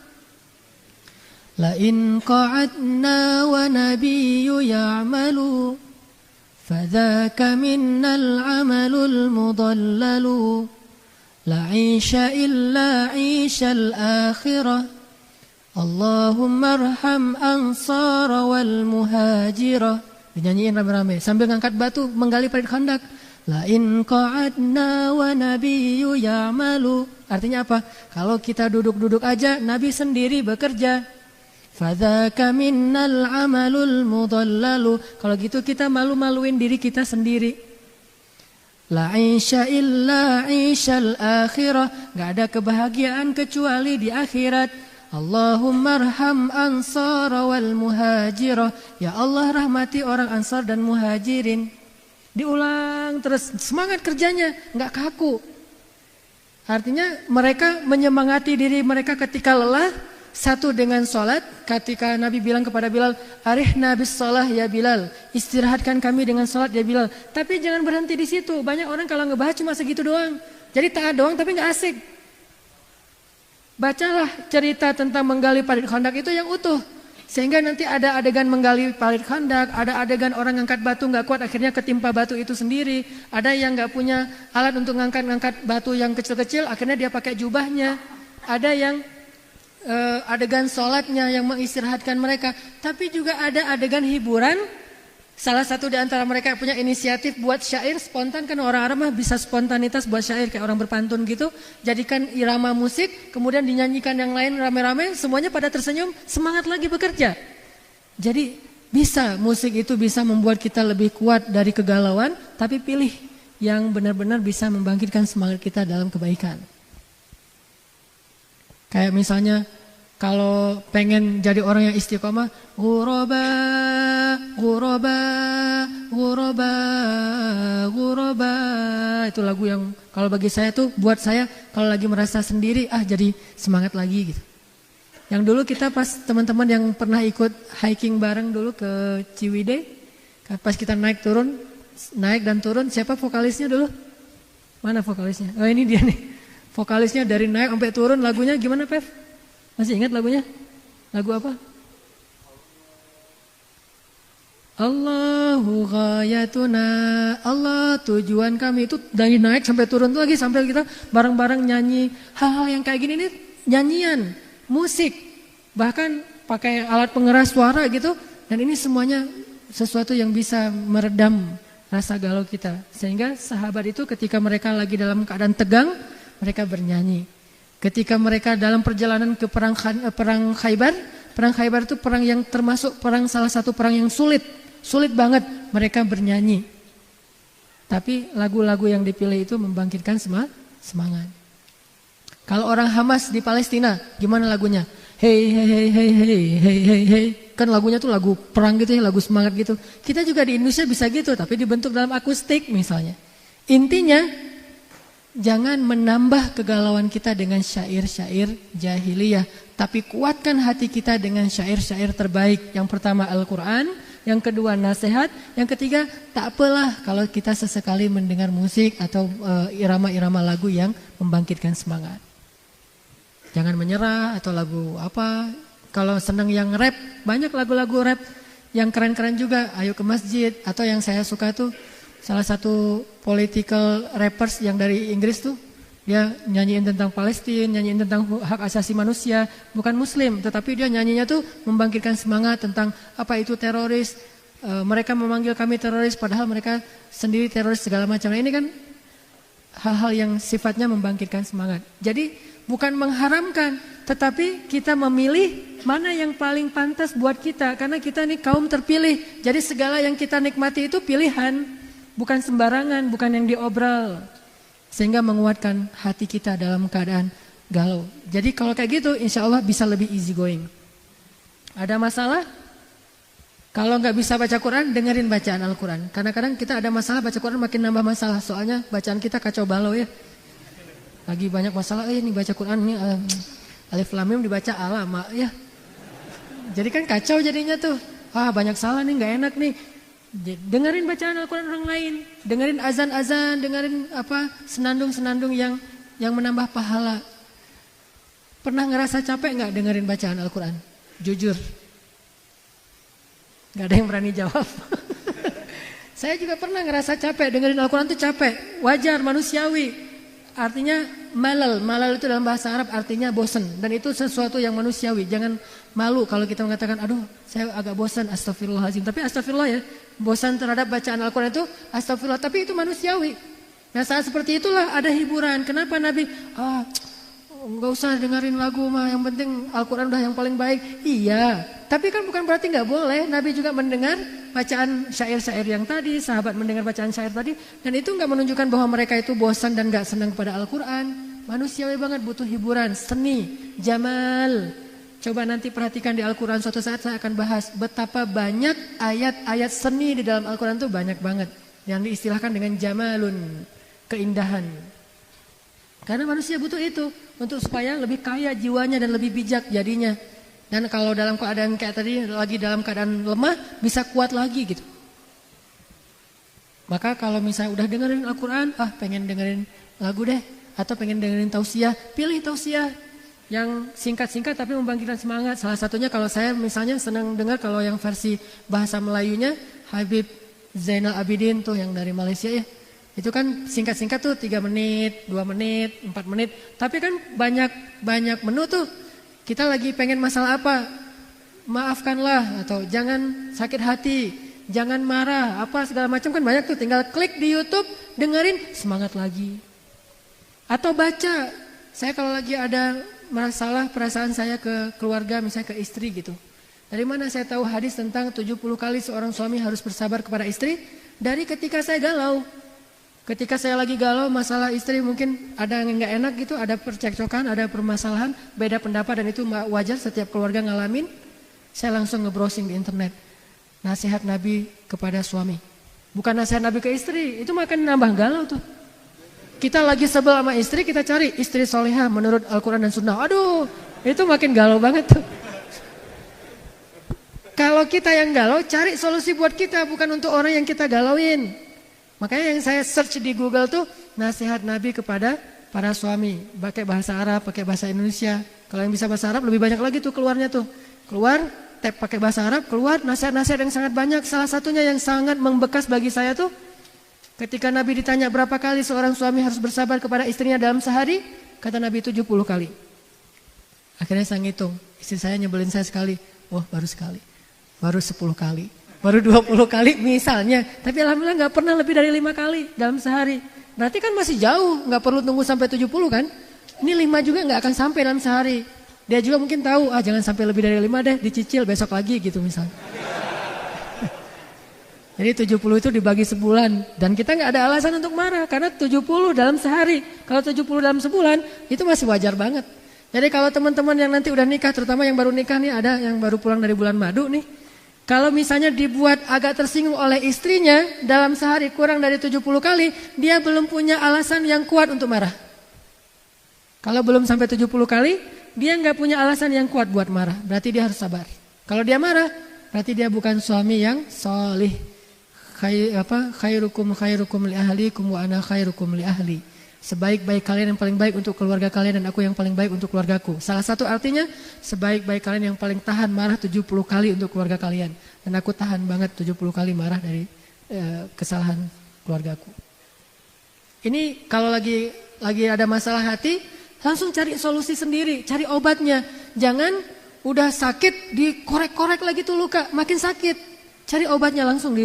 La in qa'adna wa nabiyyu ya'malu fadzaka minnal 'amalul mudallalu la 'isha illa 'ishal akhirah Allahumma arham ansar wal muhajirah. Dinyanyiin rame-rame sambil ngangkat batu menggali parit khandak. La in qa'adna wa nabiyyu ya'malu. Artinya apa? Kalau kita duduk-duduk aja, Nabi sendiri bekerja. Fadzaka minnal amalul mudallalu. Kalau gitu kita malu-maluin diri kita sendiri. La 'isha illa 'ishal akhirah. Gak ada kebahagiaan kecuali di akhirat. Allahumma arham ansar wal muhajirah. Ya Allah rahmati orang ansar dan muhajirin. Diulang terus, semangat kerjanya, gak kaku. Artinya mereka menyemangati diri mereka ketika lelah, satu dengan sholat. Ketika Nabi bilang kepada Bilal, arihna bis sholah ya Bilal, istirahatkan kami dengan sholat ya Bilal. Tapi jangan berhenti di situ. Banyak orang kalau ngebahas cuma segitu doang. Jadi taat doang tapi nggak asik. Bacalah cerita tentang menggali parit Khandaq itu yang utuh. Sehingga nanti ada adegan menggali parit Khandaq, ada adegan orang ngangkat batu nggak kuat akhirnya ketimpa batu itu sendiri. Ada yang nggak punya alat untuk ngangkat batu yang kecil-kecil akhirnya dia pakai jubahnya. Ada yang adegan sholatnya yang mengistirahatkan mereka. Tapi juga ada adegan hiburan. Salah satu di antara mereka punya inisiatif buat syair spontan, kan orang Arab mah bisa spontanitas buat syair kayak orang berpantun gitu. Jadikan irama musik, kemudian dinyanyikan yang lain rame-rame, semuanya pada tersenyum, semangat lagi bekerja. Jadi bisa, musik itu bisa membuat kita lebih kuat dari kegalauan, tapi pilih yang benar-benar bisa membangkitkan semangat kita dalam kebaikan. Kayak misalnya kalau pengen jadi orang yang istiqomah, ghuraba, ghuraba, ghuraba, ghuraba. Itu lagu yang kalau bagi saya tuh, buat saya kalau lagi merasa sendiri, jadi semangat lagi gitu. Yang dulu kita pas teman-teman yang pernah ikut hiking bareng dulu ke Ciwidey, pas kita naik dan turun, siapa vokalisnya dulu? Mana vokalisnya? Oh ini dia nih. Vokalisnya dari naik sampai turun, lagunya gimana Pev? Masih ingat lagunya? Lagu apa? Allahu ghayatuna, Allah tujuan kami. Itu dari naik sampai turun tuh lagi sampai kita bareng-bareng nyanyi. Hal-hal yang kayak gini nih nyanyian, musik, bahkan pakai alat pengeras suara gitu. Dan ini semuanya sesuatu yang bisa meredam rasa galau kita. Sehingga sahabat itu ketika mereka lagi dalam keadaan tegang, mereka bernyanyi. Ketika mereka dalam perjalanan ke perang Khaybar itu perang yang termasuk salah satu perang yang sulit banget, mereka bernyanyi. Tapi lagu-lagu yang dipilih itu membangkitkan semangat. Kalau orang Hamas di Palestina, gimana lagunya? Hey hey hey hey hey hey hey hey. Kan lagunya tuh lagu perang gitu ya, lagu semangat gitu. Kita juga di Indonesia bisa gitu, tapi dibentuk dalam akustik misalnya. Intinya jangan menambah kegalauan kita dengan syair-syair jahiliyah, tapi kuatkan hati kita dengan syair-syair terbaik. Yang pertama Al-Quran, yang kedua nasihat, yang ketiga tak apalah kalau kita sesekali mendengar musik atau irama-irama lagu yang membangkitkan semangat. Jangan menyerah atau lagu apa. Kalau senang yang rap, banyak lagu-lagu rap yang keren-keren juga. Ayo ke masjid, atau yang saya suka tuh salah satu political rappers yang dari Inggris tuh, dia nyanyiin tentang Palestina, nyanyiin tentang hak asasi manusia, bukan muslim, tetapi dia nyanyinya tuh membangkitkan semangat tentang apa itu teroris. Mereka memanggil kami teroris, padahal mereka sendiri teroris segala macam. Nah, ini kan hal-hal yang sifatnya membangkitkan semangat. Jadi bukan mengharamkan, tetapi kita memilih mana yang paling pantas buat kita, karena kita ini kaum terpilih. Jadi segala yang kita nikmati itu pilihan. Bukan sembarangan, bukan yang diobral. Sehingga menguatkan hati kita dalam keadaan galau. Jadi kalau kayak gitu insya Allah bisa lebih easy going. Ada masalah? Kalau nggak bisa baca Quran, dengerin bacaan Al-Quran. Kadang-kadang kita ada masalah, baca Quran makin nambah masalah. Soalnya bacaan kita kacau balau ya. Lagi banyak masalah, ini baca Quran ini Alif Lam Mim dibaca alama ya. Jadi kan kacau jadinya tuh. Banyak salah nih, nggak enak nih. Dengerin bacaan Al-Quran orang lain, dengerin azan-azan, dengerin senandung-senandung yang menambah pahala. Pernah ngerasa capek nggak dengerin bacaan Al-Quran? Jujur, nggak ada yang berani jawab. Saya juga pernah ngerasa capek dengerin Al-Quran tuh capek, wajar, manusiawi. Artinya malal itu dalam bahasa Arab artinya bosan, dan itu sesuatu yang manusiawi. Jangan malu kalau kita mengatakan, aduh saya agak bosan, astagfirullahaladzim. Tapi astagfirullah ya, bosan terhadap bacaan Al-Quran itu astagfirullah, tapi itu manusiawi. Nah saat seperti itulah ada hiburan. Kenapa Nabi, nggak usah dengerin lagu mah, yang penting Al-Quran udah yang paling baik. Iya, tapi kan bukan berarti nggak boleh. Nabi juga mendengar bacaan syair-syair yang tadi, sahabat mendengar bacaan syair tadi, dan itu nggak menunjukkan bahwa mereka itu bosan dan nggak senang kepada Al-Quran. Manusiawi banget, butuh hiburan, seni, jamal. Coba nanti perhatikan di Al-Quran, suatu saat saya akan bahas betapa banyak ayat-ayat seni di dalam Al-Quran itu banyak banget, yang diistilahkan dengan jamalun, keindahan. Karena manusia butuh itu untuk supaya lebih kaya jiwanya dan lebih bijak jadinya. Dan kalau dalam keadaan kayak tadi lagi dalam keadaan lemah bisa kuat lagi gitu. Maka kalau misalnya udah dengerin Al-Quran, pengen dengerin lagu deh, atau pengen dengerin tausiah, pilih tausiah yang singkat-singkat tapi membangkitkan semangat. Salah satunya kalau saya misalnya senang dengar kalau yang versi bahasa Melayunya Habib Zainal Abidin tuh yang dari Malaysia ya. Itu kan singkat-singkat tuh 3 menit, 2 menit, 4 menit. Tapi kan banyak menu tuh. Kita lagi pengen masalah apa? Maafkanlah atau jangan sakit hati, jangan marah, apa segala macam kan banyak tuh. Tinggal klik di YouTube, dengerin, semangat lagi. Atau baca. Saya kalau lagi ada masalah perasaan saya ke keluarga, misalnya ke istri gitu. Dari mana saya tahu hadis tentang 70 kali seorang suami harus bersabar kepada istri? Dari ketika saya galau. Ketika saya lagi galau masalah istri mungkin ada yang gak enak gitu, ada percekcokan, ada permasalahan, beda pendapat dan itu wajar setiap keluarga ngalamin. Saya langsung nge-browsing di internet. Nasihat Nabi kepada suami. Bukan nasihat Nabi ke istri, itu makan nambah galau tuh. Kita lagi sebel sama istri, kita cari istri solehah menurut Al-Quran dan Sunnah. Aduh, itu makin galau banget tuh. Kalau kita yang galau, cari solusi buat kita, bukan untuk orang yang kita galauin. Makanya yang saya search di Google tuh nasihat Nabi kepada para suami. Pakai bahasa Arab, pakai bahasa Indonesia. Kalau yang bisa bahasa Arab lebih banyak lagi tuh keluarnya tuh. Keluar, tab pakai bahasa Arab, keluar nasihat-nasihat yang sangat banyak. Salah satunya yang sangat membekas bagi saya tuh ketika Nabi ditanya berapa kali seorang suami harus bersabar kepada istrinya dalam sehari, kata Nabi 70 kali. Akhirnya saya ngitung, istri saya nyebelin saya sekali, baru sekali, baru 10 kali, baru 20 kali misalnya. Tapi alhamdulillah gak pernah lebih dari 5 kali dalam sehari. Berarti kan masih jauh, gak perlu tunggu sampai 70 kan. Ini 5 juga gak akan sampai dalam sehari. Dia juga mungkin tahu, jangan sampai lebih dari 5 deh, dicicil besok lagi gitu misalnya. Jadi 70 itu dibagi sebulan dan kita nggak ada alasan untuk marah karena 70 dalam sehari. Kalau 70 dalam sebulan itu masih wajar banget. Jadi kalau teman-teman yang nanti udah nikah, terutama yang baru nikah nih, ada yang baru pulang dari bulan madu nih. Kalau misalnya dibuat agak tersinggung oleh istrinya dalam sehari kurang dari 70 kali, dia belum punya alasan yang kuat untuk marah. Kalau belum sampai 70 kali, dia nggak punya alasan yang kuat buat marah. Berarti dia harus sabar. Kalau dia marah, berarti dia bukan suami yang solih. Khairukum li ahlikum wa ana khairukum li ahli. Sebaik-baik kalian yang paling baik untuk keluarga kalian dan aku yang paling baik untuk keluargaku. Salah satu artinya sebaik-baik kalian yang paling tahan marah 70 kali untuk keluarga kalian. Dan aku tahan banget 70 kali marah dari kesalahan keluargaku. Ini kalau lagi ada masalah hati, langsung cari solusi sendiri, cari obatnya. Jangan udah sakit dikorek-korek lagi tuh luka, makin sakit. Cari obatnya langsung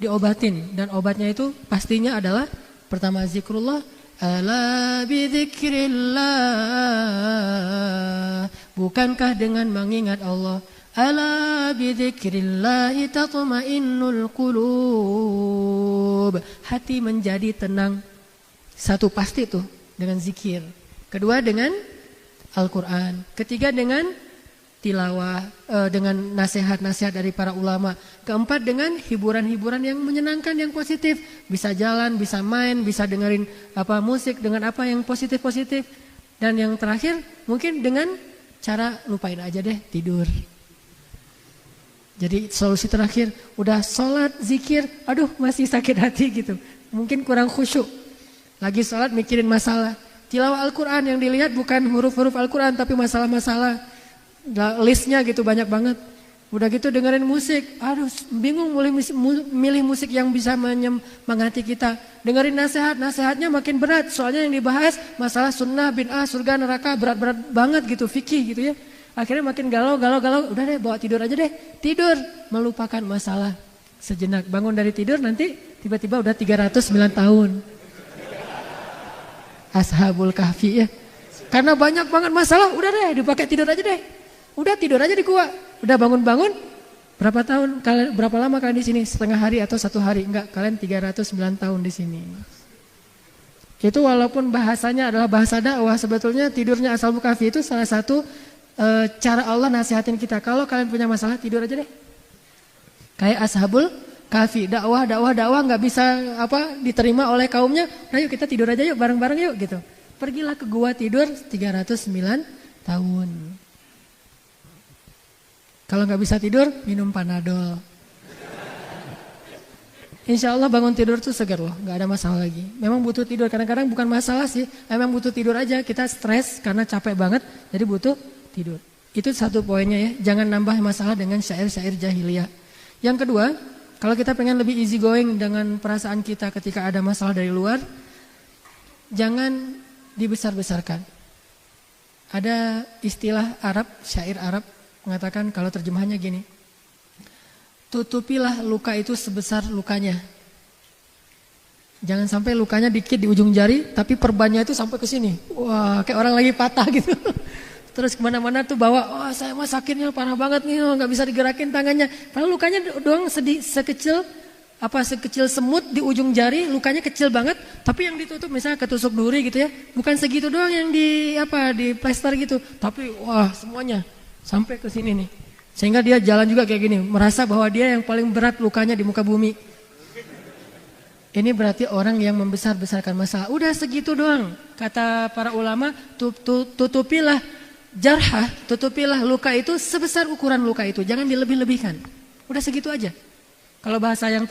diobatin, dan obatnya itu pastinya adalah pertama zikrullah. Ala bidzikrillah, bukankah dengan mengingat Allah? Ala bidzikrillah tatma'innul qulub, hati menjadi tenang. Satu pasti tuh dengan zikir, kedua dengan Al-Quran, ketiga dengan tilawah, dengan nasihat-nasihat dari para ulama. Keempat dengan hiburan-hiburan yang menyenangkan, yang positif. Bisa jalan, bisa main, bisa dengerin musik dengan apa yang positif-positif. Dan yang terakhir mungkin dengan cara lupain aja deh, tidur. Jadi solusi terakhir, udah sholat, zikir, aduh masih sakit hati gitu. Mungkin kurang khusyuk. Lagi sholat mikirin masalah. Tilawah Al-Quran yang dilihat bukan huruf-huruf Al-Quran tapi masalah-masalah. Listnya gitu banyak banget. Udah gitu dengerin musik, aduh bingung milih musik yang bisa menyemangati kita. Dengerin nasihatnya makin berat. Soalnya yang dibahas masalah sunnah, bid'ah, surga, neraka, berat-berat banget gitu, fikih gitu ya. Akhirnya makin galau. Udah deh bawa tidur aja deh. Tidur, melupakan masalah sejenak. Bangun dari tidur nanti tiba-tiba udah 309 tahun. Ashabul Kahfi ya. Karena banyak banget masalah, udah deh dipakai tidur aja deh. Udah tidur aja di gua. Udah bangun-bangun. Berapa tahun? Berapa lama kalian di sini? Setengah hari atau 1 hari? Enggak, kalian 309 tahun di sini. Itu walaupun bahasanya adalah bahasa dakwah, sebetulnya tidurnya Ashabul Kahfi itu salah satu cara Allah nasihatin kita. Kalau kalian punya masalah, tidur aja deh. Kayak Ashabul Kahfi, dakwah enggak bisa diterima oleh kaumnya. Nah, yuk kita tidur aja yuk, bareng-bareng yuk gitu. Pergilah ke gua tidur 309 tahun. Kalau nggak bisa tidur, minum Panadol. Insya Allah bangun tidur tuh segar loh, nggak ada masalah lagi. Memang butuh tidur, kadang-kadang bukan masalah sih, memang butuh tidur aja. Kita stres karena capek banget, jadi butuh tidur. Itu satu poinnya ya, jangan nambah masalah dengan syair-syair jahiliyah. Yang kedua, kalau kita pengen lebih easy going dengan perasaan kita ketika ada masalah dari luar, jangan dibesar-besarkan. Ada istilah Arab, syair Arab mengatakan kalau terjemahannya gini. Tutupilah luka itu sebesar lukanya. Jangan sampai lukanya dikit di ujung jari, tapi perbannya itu sampai ke sini. Wah, kayak orang lagi patah gitu. Terus kemana-mana tuh bawa, oh saya mah sakitnya parah banget nih, nggak bisa digerakin tangannya. Padahal lukanya doang sekecil semut di ujung jari, lukanya kecil banget. Tapi yang ditutup misalnya ketusuk duri gitu ya, bukan segitu doang yang di plester gitu. Tapi wah semuanya sampai ke sini nih. Sehingga dia jalan juga kayak gini, merasa bahwa dia yang paling berat lukanya di muka bumi. Ini berarti orang yang membesar-besarkan masalah. Udah segitu doang. Kata para ulama, tutupilah jarhah, tutupilah luka itu sebesar ukuran luka itu. Jangan dilebih-lebihkan. Udah segitu aja. Kalau bahasa yang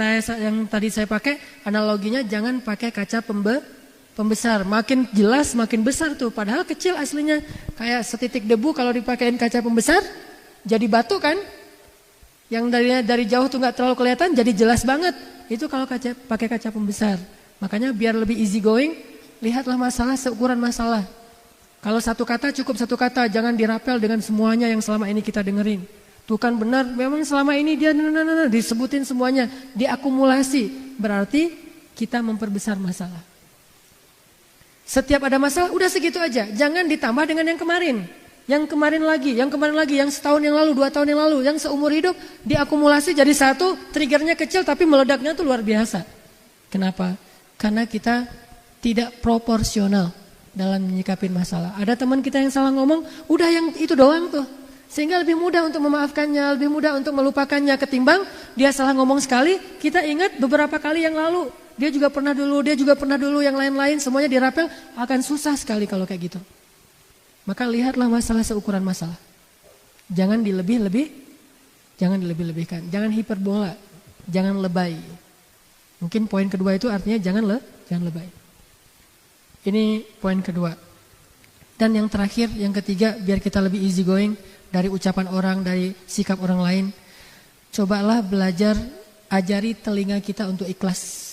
tadi saya pakai, analoginya jangan pakai kaca pembesar. Makin jelas, makin besar tuh. Padahal kecil aslinya. Kayak setitik debu kalau dipakein kaca pembesar, jadi batu kan, yang dari jauh tuh nggak terlalu kelihatan, jadi jelas banget. Itu kalau pakai kaca pembesar. Makanya biar lebih easy going, lihatlah masalah seukuran masalah. Kalau satu kata cukup satu kata, jangan dirapel dengan semuanya yang selama ini kita dengerin. Tuh kan benar, memang selama ini dia disebutin semuanya, diakumulasi. Berarti kita memperbesar masalah. Setiap ada masalah, udah segitu aja. Jangan ditambah dengan yang kemarin. Yang kemarin lagi, yang setahun yang lalu, 2 tahun yang lalu, yang seumur hidup diakumulasi jadi satu, triggernya kecil tapi meledaknya tuh luar biasa. Kenapa? Karena kita tidak proporsional dalam menyikapi masalah. Ada teman kita yang salah ngomong, udah yang itu doang tuh. Sehingga lebih mudah untuk memaafkannya, lebih mudah untuk melupakannya ketimbang dia salah ngomong sekali, kita ingat beberapa kali yang lalu. Dia juga pernah dulu, yang lain-lain semuanya dirapel, akan susah sekali kalau kayak gitu. Maka lihatlah masalah seukuran masalah. Jangan dilebih-lebihkan. Jangan hiperbola. Jangan lebay. Mungkin poin kedua itu artinya jangan lebay. Ini poin kedua. Dan yang terakhir, yang ketiga, biar kita lebih easy going dari ucapan orang, dari sikap orang lain. Cobalah belajar, ajari telinga kita untuk ikhlas.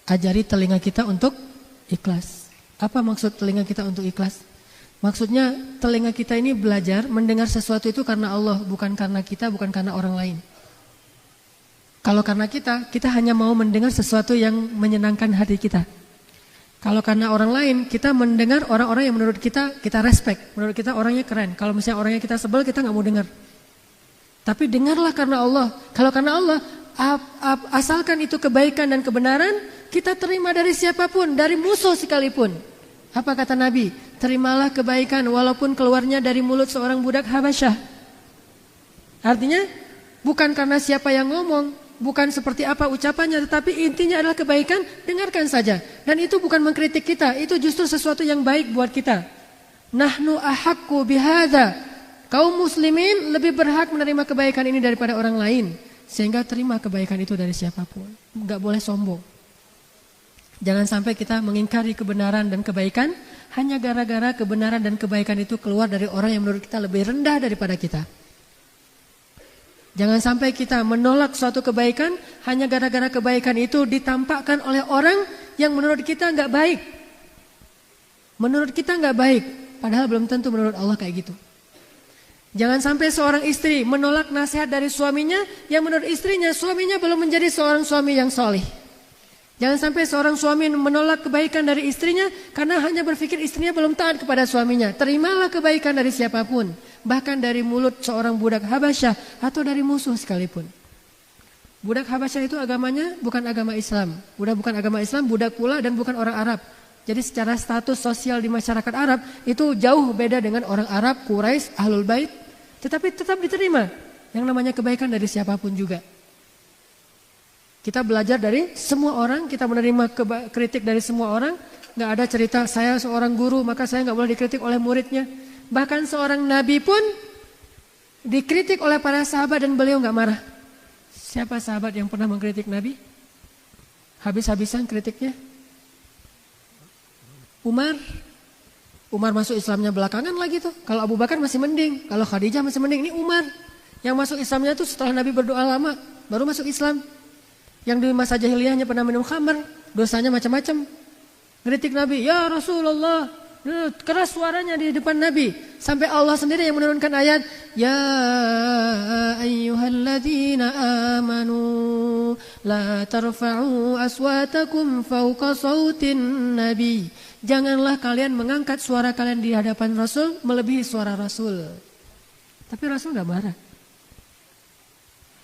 Ajari telinga kita untuk ikhlas. Apa maksud telinga kita untuk ikhlas? Maksudnya telinga kita ini belajar mendengar sesuatu itu karena Allah, bukan karena kita, bukan karena orang lain. Kalau karena kita hanya mau mendengar sesuatu yang menyenangkan hati kita. Kalau karena orang lain, kita mendengar orang-orang yang menurut kita respect, menurut kita orangnya keren. Kalau misalnya orangnya kita sebel, kita nggak mau dengar. Tapi dengarlah karena Allah. Kalau karena Allah, asalkan itu kebaikan dan kebenaran, kita terima dari siapapun, dari musuh sekalipun. Apa kata Nabi? Terimalah kebaikan walaupun keluarnya dari mulut seorang budak Habasyah. Artinya bukan karena siapa yang ngomong, bukan seperti apa ucapannya, tetapi intinya adalah kebaikan, dengarkan saja. Dan itu bukan mengkritik kita, itu justru sesuatu yang baik buat kita. Nahnu ahaqqu bihadza. Kaum muslimin lebih berhak menerima kebaikan ini daripada orang lain. Sehingga terima kebaikan itu dari siapapun. Enggak boleh sombong. Jangan sampai kita mengingkari kebenaran dan kebaikan hanya gara-gara kebenaran dan kebaikan itu keluar dari orang yang menurut kita lebih rendah daripada kita. Jangan sampai kita menolak suatu kebaikan hanya gara-gara kebaikan itu ditampakkan oleh orang yang menurut kita nggak baik. Menurut kita nggak baik, padahal belum tentu menurut Allah kayak gitu. Jangan sampai seorang istri menolak nasihat dari suaminya yang menurut istrinya suaminya belum menjadi seorang suami yang soleh. Jangan sampai seorang suami menolak kebaikan dari istrinya karena hanya berpikir istrinya belum taat kepada suaminya. Terimalah kebaikan dari siapapun, bahkan dari mulut seorang budak Habasyah atau dari musuh sekalipun. Budak Habasyah itu agamanya bukan agama Islam. Bukan agama Islam, budak pula dan bukan orang Arab. Jadi secara status sosial di masyarakat Arab itu jauh beda dengan orang Arab, Quraisy, Ahlul Bait. Tetapi tetap diterima yang namanya kebaikan dari siapapun juga. Kita belajar dari semua orang, kita menerima kritik dari semua orang, Nggak ada cerita saya seorang guru maka saya nggak boleh dikritik oleh muridnya. Bahkan seorang nabi pun dikritik oleh para sahabat dan beliau nggak marah. Siapa sahabat yang pernah mengkritik nabi? Habis-habisan kritiknya. Umar masuk Islamnya belakangan lagi tuh. Kalau Abu Bakar masih mending, kalau Khadijah masih mending. Ini Umar yang masuk Islamnya tuh setelah Nabi berdoa lama baru masuk Islam. Yang di masa jahiliyahnya pernah minum khamar, dosanya macam-macam. Ngeritik Nabi, ya Rasulullah, keras suaranya di depan Nabi. Sampai Allah sendiri yang menurunkan ayat, ya ayyuhalladzina amanu la tarfa'u aswatakum fawqa sautin nabi. Janganlah kalian mengangkat suara kalian di hadapan Rasul melebihi suara Rasul. Tapi Rasul gak marah.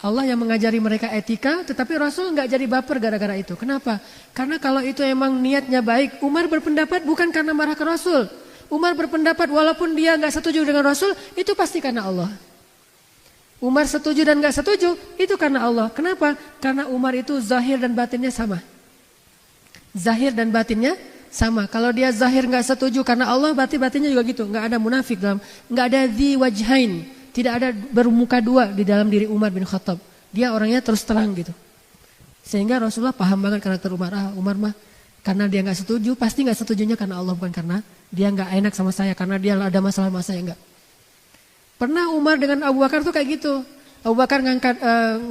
Allah yang mengajari mereka etika, tetapi Rasul nggak jadi baper gara-gara itu. Kenapa? Karena kalau itu emang niatnya baik, Umar berpendapat bukan karena marah ke Rasul. Umar berpendapat walaupun dia nggak setuju dengan Rasul, itu pasti karena Allah. Umar setuju dan nggak setuju, itu karena Allah. Kenapa? Karena Umar itu zahir dan batinnya sama. Zahir dan batinnya sama. Kalau dia zahir nggak setuju karena Allah, berarti batinnya juga gitu. Nggak ada munafik dalam, nggak ada dzi wajhain. Tidak ada bermuka dua di dalam diri Umar bin Khattab. Dia orangnya terus terang gitu. Sehingga Rasulullah paham banget karakter Umar. Umar mah karena dia gak setuju, pasti gak setujunya karena Allah, bukan karena dia gak enak sama saya, karena dia ada masalah-masalah yang enggak. Pernah Umar dengan Abu Bakar tuh kayak gitu. Abu Bakar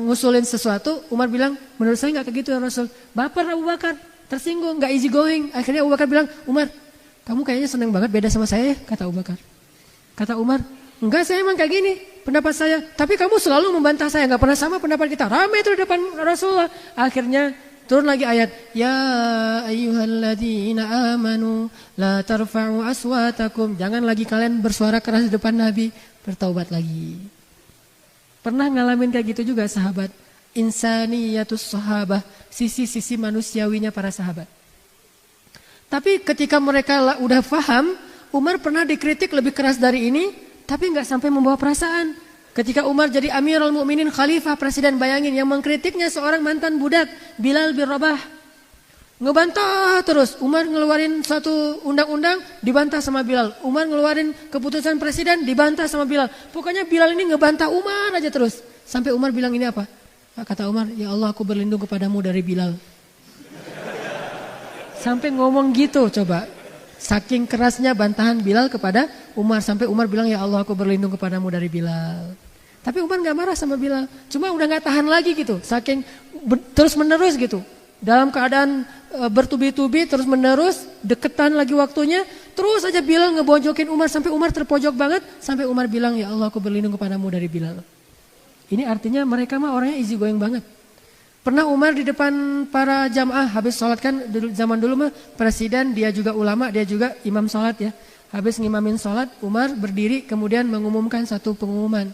ngusulin sesuatu, Umar bilang, menurut saya gak kayak gitu ya Rasul. Baper Abu Bakar, tersinggung, gak easy going. Akhirnya Abu Bakar bilang, Umar, kamu kayaknya seneng banget beda sama saya ya, kata Abu Bakar. Kata Umar, enggak, saya emang kayak gini pendapat saya. Tapi kamu selalu membantah saya, enggak pernah sama pendapat kita. Ramai itu di depan Rasulullah. Akhirnya turun lagi ayat, ya ayyuhalladzina amanu la tarfa'u aswatakum. Jangan lagi kalian bersuara keras di depan Nabi. Bertaubat lagi. Pernah ngalamin kayak gitu juga sahabat. Insaniyatus sahabah, sisi-sisi manusiawinya para sahabat. Tapi ketika mereka udah paham, Umar pernah dikritik lebih keras dari ini. Tapi nggak sampai membawa perasaan. Ketika Umar jadi Amirul Mukminin, khalifah presiden, bayangin yang mengkritiknya seorang mantan budak Bilal bin Rabah. Ngebantah terus. Umar ngeluarin satu undang-undang, dibantah sama Bilal. Umar ngeluarin keputusan presiden, dibantah sama Bilal. Pokoknya Bilal ini ngebantah Umar aja terus. Sampai Umar bilang ini apa? Kata Umar, ya Allah aku berlindung kepadamu dari Bilal. Sampai ngomong gitu coba. Saking kerasnya bantahan Bilal kepada Umar. Sampai Umar bilang, ya Allah aku berlindung kepadamu dari Bilal. Tapi Umar gak marah sama Bilal. Cuma udah gak tahan lagi gitu. Saking terus menerus gitu. Dalam keadaan bertubi-tubi terus menerus. Deketan lagi waktunya. Terus aja Bilal ngebonjokin Umar. Sampai Umar terpojok banget. Sampai Umar bilang, ya Allah aku berlindung kepadamu dari Bilal. Ini artinya mereka mah orangnya easy going banget. Pernah Umar di depan para jamaah habis sholat, kan zaman dulu mah presiden, dia juga ulama, dia juga imam sholat ya. Habis ngimamin sholat, Umar berdiri kemudian mengumumkan satu pengumuman.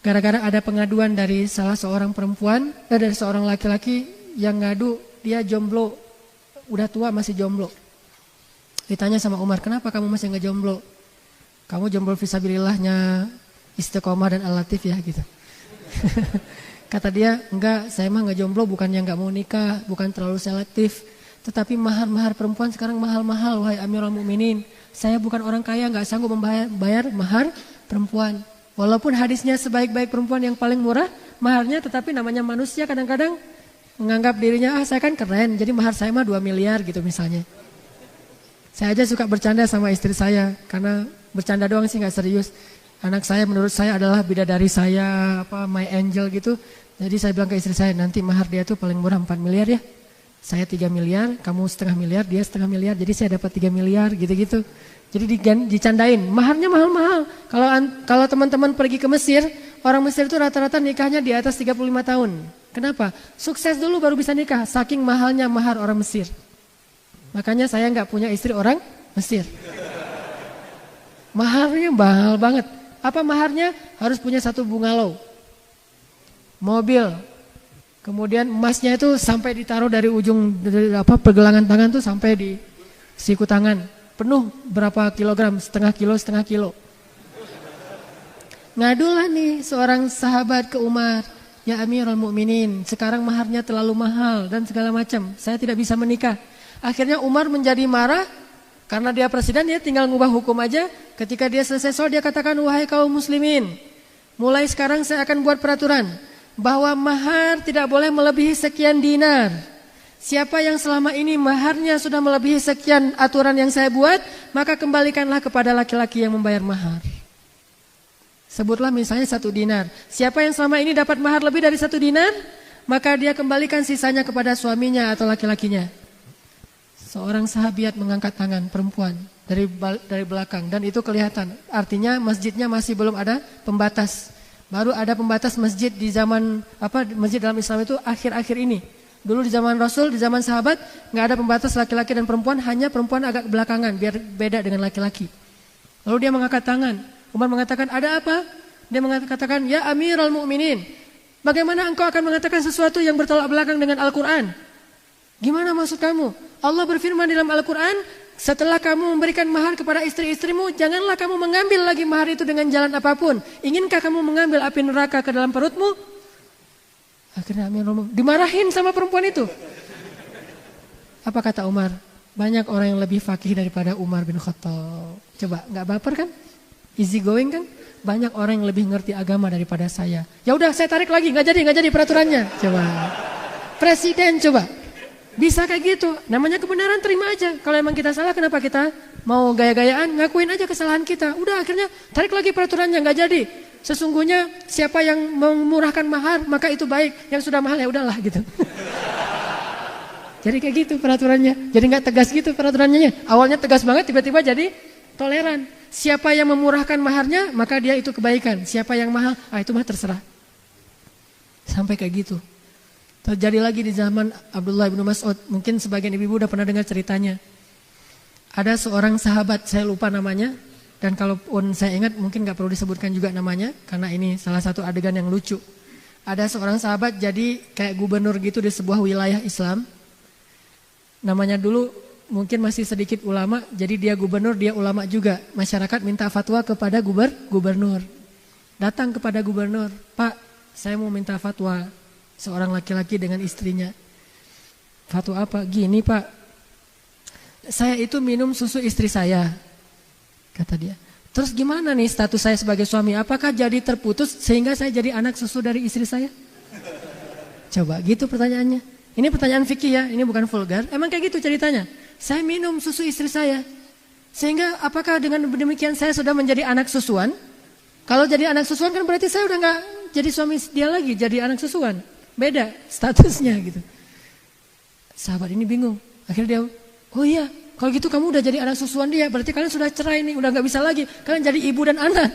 Gara-gara ada pengaduan dari salah seorang perempuan, dari seorang laki-laki yang ngadu dia jomblo, udah tua masih jomblo. Ditanya sama Umar, kenapa kamu masih nggak jomblo? Kamu jomblo fisabilillahnya Istiqomah dan Al-Latif ya gitu. Kata dia, enggak, saya mah enggak jomblo, bukannya enggak mau nikah, bukan terlalu selektif. Tetapi mahar-mahar perempuan sekarang mahal-mahal, wahai Amirul Mukminin. Saya bukan orang kaya, enggak sanggup membayar mahar perempuan. Walaupun hadisnya sebaik-baik perempuan yang paling murah maharnya, tetapi namanya manusia kadang-kadang menganggap dirinya, saya kan keren, jadi mahar saya mah 2 miliar gitu misalnya. Saya aja suka bercanda sama istri saya, karena bercanda doang sih enggak serius. Anak saya menurut saya adalah bidadari saya, my angel gitu. Jadi saya bilang ke istri saya, nanti mahar dia tuh paling murah 4 miliar ya. Saya 3 miliar, kamu setengah miliar, dia setengah miliar. Jadi saya dapat 3 miliar gitu-gitu. Jadi dicandain, maharnya mahal-mahal. Kalau teman-teman pergi ke Mesir, orang Mesir itu rata-rata nikahnya di atas 35 tahun. Kenapa? Sukses dulu baru bisa nikah, saking mahalnya mahar orang Mesir. Makanya saya nggak punya istri orang Mesir. Maharnya mahal banget. Apa maharnya? Harus punya 1 bungalow, mobil, kemudian emasnya itu sampai ditaruh dari ujung pergelangan tangan tuh sampai di siku tangan, penuh berapa kilogram, setengah kilo. Ngadulah nih seorang sahabat ke Umar, ya Amirul Mukminin, sekarang maharnya terlalu mahal dan segala macam, saya tidak bisa menikah. Akhirnya Umar menjadi marah karena dia presiden, dia tinggal ngubah hukum aja. Ketika dia selesai sholat dia katakan, wahai kaum muslimin, mulai sekarang saya akan buat peraturan bahwa mahar tidak boleh melebihi sekian dinar. Siapa yang selama ini maharnya sudah melebihi sekian aturan yang saya buat, maka kembalikanlah kepada laki-laki yang membayar mahar. Sebutlah misalnya 1 dinar. Siapa yang selama ini dapat mahar lebih dari 1 dinar, maka dia kembalikan sisanya kepada suaminya atau laki-lakinya. Seorang sahabiat mengangkat tangan, perempuan, dari belakang, dan itu kelihatan. Artinya masjidnya masih belum ada pembatas. Baru ada pembatas masjid di zaman masjid dalam Islam itu akhir-akhir ini. Dulu di zaman Rasul, di zaman sahabat nggak ada pembatas laki-laki dan perempuan, hanya perempuan agak belakangan biar beda dengan laki-laki. Lalu dia mengangkat tangan. Umar mengatakan, ada apa? Dia mengatakan, ya Amirul Mukminin, bagaimana engkau akan mengatakan sesuatu yang bertolak belakang dengan Al-Quran? Gimana maksud kamu? Allah berfirman dalam Al-Quran, setelah kamu memberikan mahar kepada istri-istrimu, janganlah kamu mengambil lagi mahar itu dengan jalan apapun. Inginkah kamu mengambil api neraka ke dalam perutmu? Akhirnya Amirul Mukminin dimarahin sama perempuan itu. Apa kata Umar? Banyak orang yang lebih fakih daripada Umar bin Khattab. Coba, nggak baper kan? Easy going kan? Banyak orang yang lebih ngerti agama daripada saya. Ya udah, saya tarik lagi, nggak jadi peraturannya. Coba, presiden coba, bisa kayak gitu. Namanya kebenaran, terima aja. Kalau emang kita salah, kenapa kita mau gaya-gayaan? Ngakuin aja kesalahan kita. Udah, akhirnya tarik lagi peraturannya, nggak jadi. Sesungguhnya siapa yang memurahkan mahar, maka itu baik. Yang sudah mahal ya udahlah gitu. Jadi kayak gitu peraturannya. Jadi nggak tegas gitu peraturannya. Awalnya tegas banget, tiba-tiba jadi toleran. Siapa yang memurahkan maharnya, maka dia itu kebaikan. Siapa yang mahal, itu mah terserah. Sampai kayak gitu. Terjadi lagi di zaman Abdullah bin Mas'ud. Mungkin sebagian ibu-ibu udah pernah dengar ceritanya. Ada seorang sahabat, saya lupa namanya. Dan kalaupun saya ingat, mungkin gak perlu disebutkan juga namanya. Karena ini salah satu adegan yang lucu. Ada seorang sahabat jadi kayak gubernur gitu di sebuah wilayah Islam. Namanya dulu mungkin masih sedikit ulama, jadi dia gubernur, dia ulama juga. Masyarakat minta fatwa kepada gubernur. Datang kepada gubernur, Pak, saya mau minta fatwa seorang laki-laki dengan istrinya. Fatwa apa? Gini Pak, saya itu minum susu istri saya, kata dia. Terus gimana nih status saya sebagai suami? Apakah jadi terputus sehingga saya jadi anak susu dari istri saya? Coba gitu pertanyaannya. Ini pertanyaan fikih ya, ini bukan vulgar. Emang kayak gitu ceritanya. Saya minum susu istri saya, sehingga apakah dengan demikian saya sudah menjadi anak susuan? Kalau jadi anak susuan kan berarti saya udah gak jadi suami dia lagi, jadi anak susuan. Beda statusnya gitu. Sahabat ini bingung. Akhirnya dia, oh iya, kalau gitu kamu udah jadi anak susuan dia, berarti kalian sudah cerai nih, udah gak bisa lagi. Kalian jadi ibu dan anak.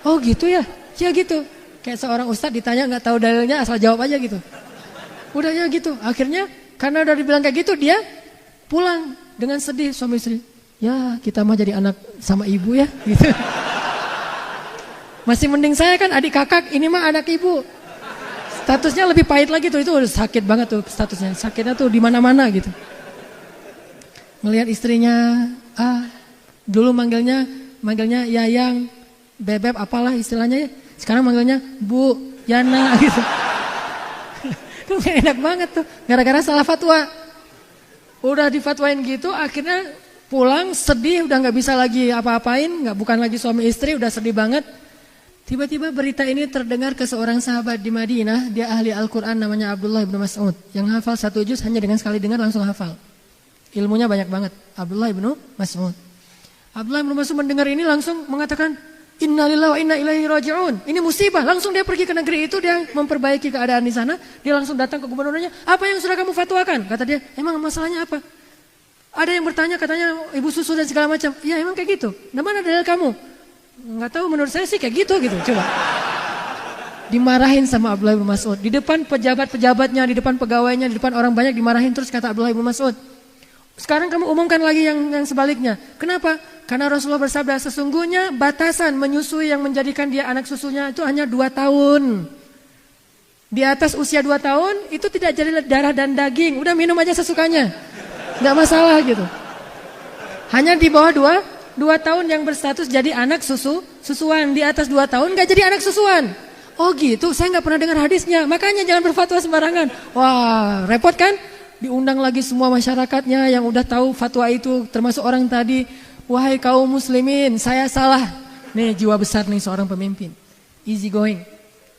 Oh gitu ya? Ya gitu. Kayak seorang ustadz ditanya gak tahu dalilnya, asal jawab aja gitu. Udah ya gitu. Akhirnya karena udah dibilang kayak gitu, dia pulang dengan sedih suami istri. Ya kita mah jadi anak sama ibu ya gitu. Masih mending saya kan adik kakak, ini mah anak ibu. Statusnya lebih pahit lagi tuh, itu udah sakit banget tuh statusnya. Sakitnya tuh di mana-mana gitu. Melihat istrinya, dulu manggilnya Yayang, Bebeb apalah istilahnya ya. Sekarang manggilnya Bu, Yana gitu. Enak banget tuh, gara-gara salah fatwa. Udah difatwain gitu, akhirnya pulang sedih, udah gak bisa lagi apa-apain, bukan lagi suami istri, udah sedih banget. Tiba-tiba berita ini terdengar ke seorang sahabat di Madinah, dia ahli Al-Quran namanya Abdullah bin Mas'ud. Yang hafal 1 juz hanya dengan sekali dengar langsung hafal. Ilmunya banyak banget, Abdullah bin Mas'ud. Abdullah bin Mas'ud mendengar ini langsung mengatakan, Innalillahi wa inna ilaihi raji'un. Ini musibah. Langsung dia pergi ke negeri itu, dia memperbaiki keadaan di sana. Dia langsung datang ke gubernurnya. Apa yang sudah kamu fatwakan? Kata dia, emang masalahnya apa? Ada yang bertanya, katanya ibu susu dan segala macam. Ya emang kayak gitu. Nah mana dalil kamu? Nggak tahu, menurut saya sih kayak gitu. Coba. Dimarahin sama Abdullah bin Mas'ud. Di depan pejabat-pejabatnya, di depan pegawainya, di depan orang banyak dimarahin terus, kata Abdullah bin Mas'ud. Sekarang kamu umumkan lagi yang sebaliknya. Kenapa? Karena Rasulullah bersabda, sesungguhnya batasan menyusui yang menjadikan dia anak susunya itu hanya 2 tahun. Di atas usia 2 tahun itu tidak jadi darah dan daging. Udah minum aja sesukanya. Nggak masalah gitu. Hanya di bawah 2 tahun yang berstatus jadi anak susuan. Di atas 2 tahun nggak jadi anak susuan. Oh gitu, saya nggak pernah dengar hadisnya. Makanya jangan berfatwa sembarangan. Wah, repot kan? diundang lagi semua masyarakatnya yang udah tahu fatwa itu, termasuk orang tadi. Wahai kaum muslimin, saya salah. Nih jiwa besar nih seorang pemimpin, easy going,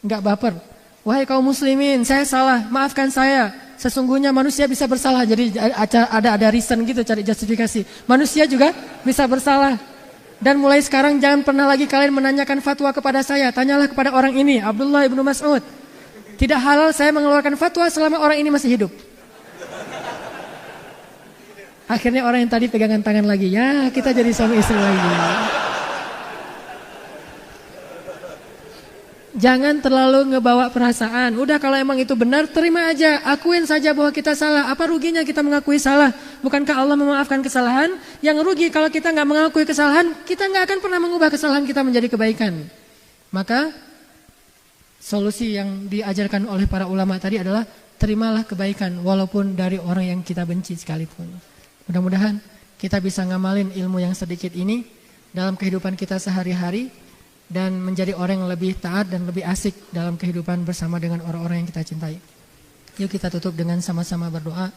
nggak baper. Wahai kaum muslimin, saya salah, maafkan saya. Sesungguhnya manusia bisa bersalah. Jadi ada reason gitu, cari justifikasi. Manusia juga bisa bersalah. Dan mulai sekarang jangan pernah lagi kalian menanyakan fatwa kepada saya. Tanyalah kepada orang ini, Abdullah ibnu Mas'ud. Tidak halal saya mengeluarkan fatwa selama orang ini masih hidup. Akhirnya orang yang tadi pegangan tangan lagi. Ya kita jadi suami istri lagi. Jangan terlalu ngebawa perasaan. Udah kalau emang itu benar, terima aja. Akuin saja bahwa kita salah. Apa ruginya kita mengakui salah? Bukankah Allah memaafkan kesalahan? Yang rugi kalau kita nggak mengakui kesalahan, kita nggak akan pernah mengubah kesalahan kita menjadi kebaikan. Maka solusi yang diajarkan oleh para ulama tadi adalah terimalah kebaikan walaupun dari orang yang kita benci sekalipun. Mudah-mudahan kita bisa ngamalin ilmu yang sedikit ini dalam kehidupan kita sehari-hari. Dan menjadi orang yang lebih taat dan lebih asik dalam kehidupan bersama dengan orang-orang yang kita cintai. Yuk kita tutup dengan sama-sama berdoa.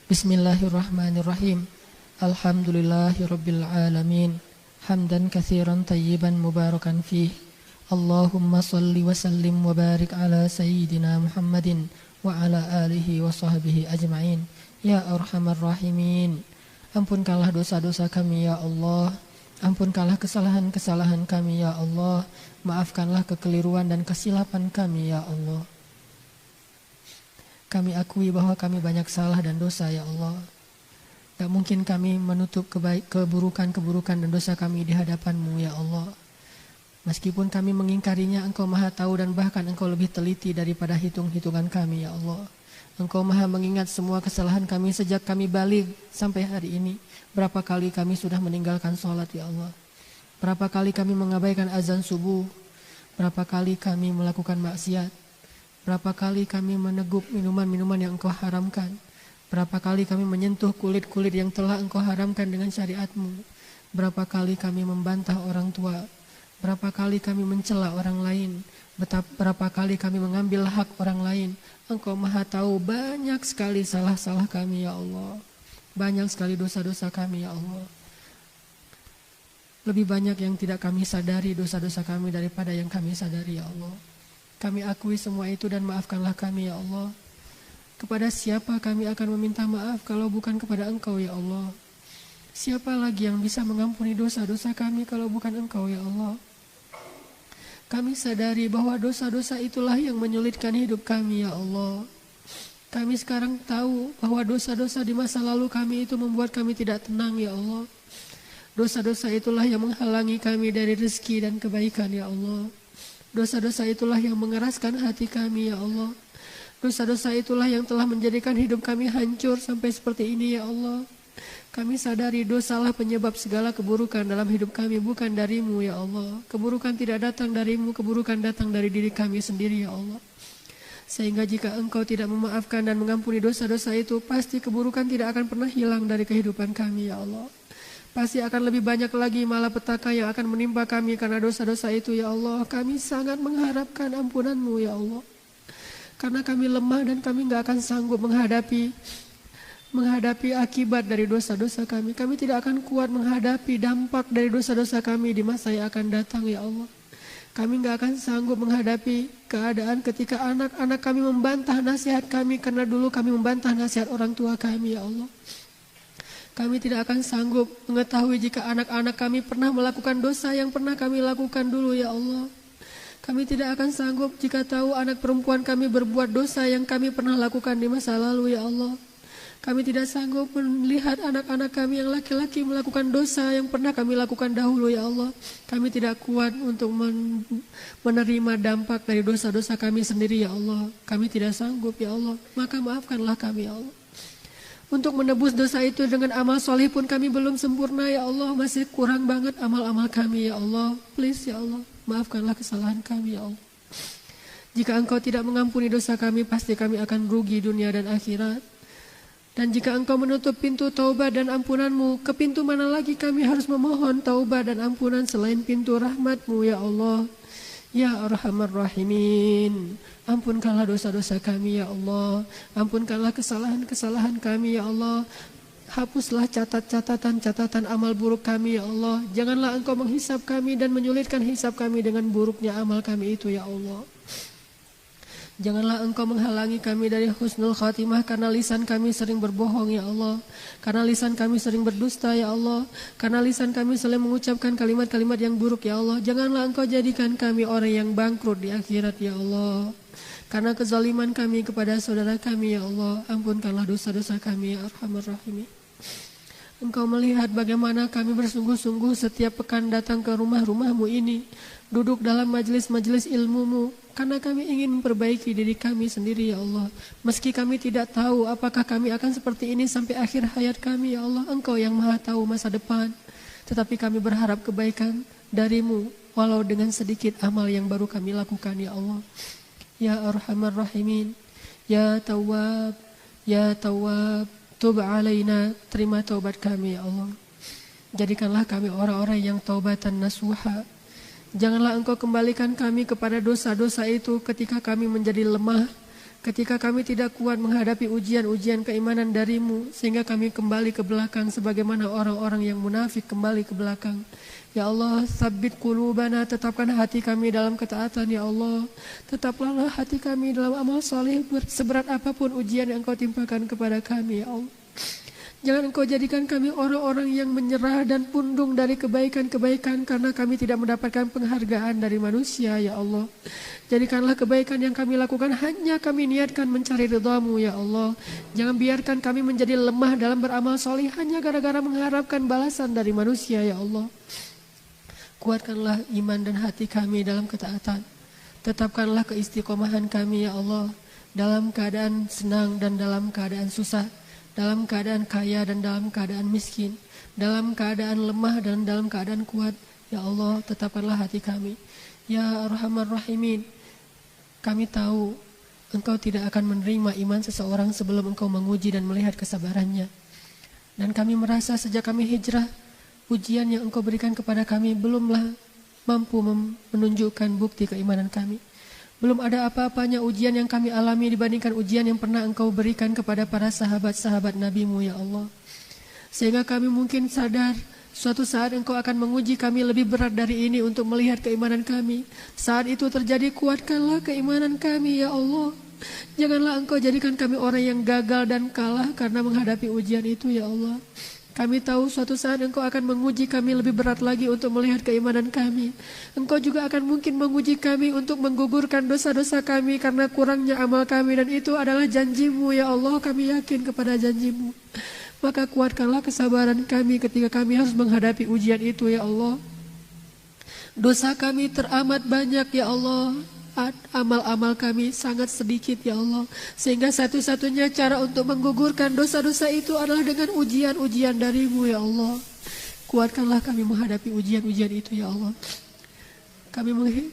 Bismillahirrahmanirrahim. Alhamdulillahirabbil alamin. Hamdan katsiran tayyiban mubarakan fih. Allahumma shalli wa sallim wa barik ala sayyidina Muhammadin wa ala alihi wa sahbihi ajma'in. Ya arhamar rahimin. Ampunkanlah dosa-dosa kami ya Allah. Ampunkanlah kesalahan-kesalahan kami ya Allah. Maafkanlah kekeliruan dan kesilapan kami ya Allah. Kami akui bahwa kami banyak salah dan dosa ya Allah. Gak mungkin kami menutup keburukan-keburukan dan dosa kami di hadapan-Mu ya Allah. Meskipun kami mengingkarinya, Engkau Maha tahu dan bahkan Engkau lebih teliti daripada hitung-hitungan kami ya Allah. Engkau Maha mengingat semua kesalahan kami sejak kami balik sampai hari ini. Berapa kali kami sudah meninggalkan sholat ya Allah. Berapa kali kami mengabaikan azan subuh. Berapa kali kami melakukan maksiat. Berapa kali kami menegup minuman-minuman yang Engkau haramkan. Berapa kali kami menyentuh kulit-kulit yang telah Engkau haramkan dengan syariat-Mu. Berapa kali kami membantah orang tua. Berapa kali kami mencela orang lain. Berapa kali kami mengambil hak orang lain. Engkau Maha tahu banyak sekali salah-salah kami ya Allah. Banyak sekali dosa-dosa kami ya Allah. Lebih banyak yang tidak kami sadari dosa-dosa kami daripada yang kami sadari ya Allah. Kami akui semua itu dan maafkanlah kami ya Allah. Kepada siapa kami akan meminta maaf kalau bukan kepada Engkau ya Allah. Siapa lagi yang bisa mengampuni dosa-dosa kami kalau bukan Engkau ya Allah. Kami sadari bahwa dosa-dosa itulah yang menyulitkan hidup kami ya Allah. Kami sekarang tahu bahwa dosa-dosa di masa lalu kami itu membuat kami tidak tenang ya Allah. Dosa-dosa itulah yang menghalangi kami dari rezeki dan kebaikan ya Allah. Dosa-dosa itulah yang mengeraskan hati kami ya Allah. Dosa-dosa itulah yang telah menjadikan hidup kami hancur sampai seperti ini ya Allah. Kami sadari dosalah penyebab segala keburukan dalam hidup kami, bukan dari-Mu ya Allah. Keburukan tidak datang dari-Mu, keburukan datang dari diri kami sendiri ya Allah. Sehingga jika Engkau tidak memaafkan dan mengampuni dosa-dosa itu, pasti keburukan tidak akan pernah hilang dari kehidupan kami ya Allah. Pasti akan lebih banyak lagi malapetaka yang akan menimpa kami karena dosa-dosa itu ya Allah. Kami sangat mengharapkan ampunan-Mu ya Allah. Karena kami lemah dan kami gak akan sanggup menghadapi akibat dari dosa-dosa kami. Kami tidak akan kuat menghadapi dampak dari dosa-dosa kami di masa yang akan datang ya Allah. Kami gak akan sanggup menghadapi keadaan ketika anak-anak kami membantah nasihat kami karena dulu kami membantah nasihat orang tua kami ya Allah. Kami tidak akan sanggup mengetahui jika anak-anak kami pernah melakukan dosa yang pernah kami lakukan dulu ya Allah. Kami tidak akan sanggup jika tahu anak perempuan kami berbuat dosa yang kami pernah lakukan di masa lalu ya Allah. Kami tidak sanggup melihat anak-anak kami yang laki-laki melakukan dosa yang pernah kami lakukan dahulu ya Allah. Kami tidak kuat untuk menerima dampak dari dosa-dosa kami sendiri ya Allah. Kami tidak sanggup ya Allah. Maka maafkanlah kami ya Allah. Untuk menebus dosa itu dengan amal soleh pun kami belum sempurna ya Allah. Masih kurang banget amal-amal kami ya Allah. Please ya Allah, maafkanlah kesalahan kami ya Allah. Jika Engkau tidak mengampuni dosa kami, pasti kami akan rugi dunia dan akhirat. Dan jika Engkau menutup pintu taubat dan ampunan-Mu, ke pintu mana lagi kami harus memohon taubat dan ampunan selain pintu rahmat-Mu ya Allah. Ya Arhamar Rahimin, ampunkanlah dosa-dosa kami ya Allah, ampunkanlah kesalahan-kesalahan kami ya Allah, hapuslah catatan amal buruk kami ya Allah, janganlah Engkau menghisap kami dan menyulitkan hisap kami dengan buruknya amal kami itu ya Allah. Janganlah Engkau menghalangi kami dari husnul khatimah karena lisan kami sering berbohong ya Allah, karena lisan kami sering berdusta ya Allah, karena lisan kami sering mengucapkan kalimat-kalimat yang buruk ya Allah. Janganlah Engkau jadikan kami orang yang bangkrut di akhirat ya Allah, karena kezaliman kami kepada saudara kami ya Allah. Ampunkanlah dosa-dosa kami ya Arhamar Rahimin. Engkau melihat bagaimana kami bersungguh-sungguh setiap pekan datang ke rumah-rumahmu ini, duduk dalam majelis-majelis ilmu-Mu, karena kami ingin memperbaiki diri kami sendiri ya Allah. Meski kami tidak tahu apakah kami akan seperti ini sampai akhir hayat kami ya Allah. Engkau yang maha tahu masa depan, tetapi kami berharap kebaikan dari-Mu, walau dengan sedikit amal yang baru kami lakukan ya Allah. Ya Arhamar Rahimin, Ya Tawwab, Ya Tawwab, Tub alaina, terima taubat kami ya Allah. Jadikanlah kami orang-orang yang taubatan nasuha. Janganlah Engkau kembalikan kami kepada dosa-dosa itu ketika kami menjadi lemah, ketika kami tidak kuat menghadapi ujian-ujian keimanan dari-Mu, sehingga kami kembali ke belakang sebagaimana orang-orang yang munafik kembali ke belakang. Ya Allah, sabbit qulubana, tetapkan hati kami dalam ketaatan ya Allah. Tetaplah hati kami dalam amal saleh seberat apapun ujian yang Engkau timpakan kepada kami ya Allah. Jangan Engkau jadikan kami orang-orang yang menyerah dan pundung dari kebaikan-kebaikan karena kami tidak mendapatkan penghargaan dari manusia ya Allah. Jadikanlah kebaikan yang kami lakukan hanya kami niatkan mencari ridha-Mu ya Allah. Jangan biarkan kami menjadi lemah dalam beramal saleh hanya gara-gara mengharapkan balasan dari manusia ya Allah. Kuatkanlah iman dan hati kami dalam ketaatan. Tetapkanlah keistiqomahan kami ya Allah, dalam keadaan senang dan dalam keadaan susah, dalam keadaan kaya dan dalam keadaan miskin, dalam keadaan lemah dan dalam keadaan kuat. Ya Allah, tetapkanlah hati kami. Ya Arhamar Rahimin, kami tahu Engkau tidak akan menerima iman seseorang sebelum Engkau menguji dan melihat kesabarannya. Dan kami merasa sejak kami hijrah, ujian yang Engkau berikan kepada kami belumlah mampu menunjukkan bukti keimanan kami. Belum ada apa-apanya ujian yang kami alami dibandingkan ujian yang pernah Engkau berikan kepada para sahabat-sahabat Nabi-Mu ya Allah. Sehingga kami mungkin sadar suatu saat Engkau akan menguji kami lebih berat dari ini untuk melihat keimanan kami. Saat itu terjadi, kuatkanlah keimanan kami ya Allah. Janganlah Engkau jadikan kami orang yang gagal dan kalah karena menghadapi ujian itu ya Allah. Kami tahu suatu saat Engkau akan menguji kami lebih berat lagi untuk melihat keimanan kami. Engkau juga akan mungkin menguji kami untuk menggugurkan dosa-dosa kami karena kurangnya amal kami. Dan itu adalah janji-Mu ya Allah, kami yakin kepada janji-Mu. Maka kuatkanlah kesabaran kami ketika kami harus menghadapi ujian itu ya Allah. Dosa kami teramat banyak ya Allah. Amal-amal kami sangat sedikit ya Allah, sehingga satu-satunya cara untuk menggugurkan dosa-dosa itu adalah dengan ujian-ujian dari-Mu ya Allah. Kuatkanlah kami menghadapi ujian-ujian itu ya Allah.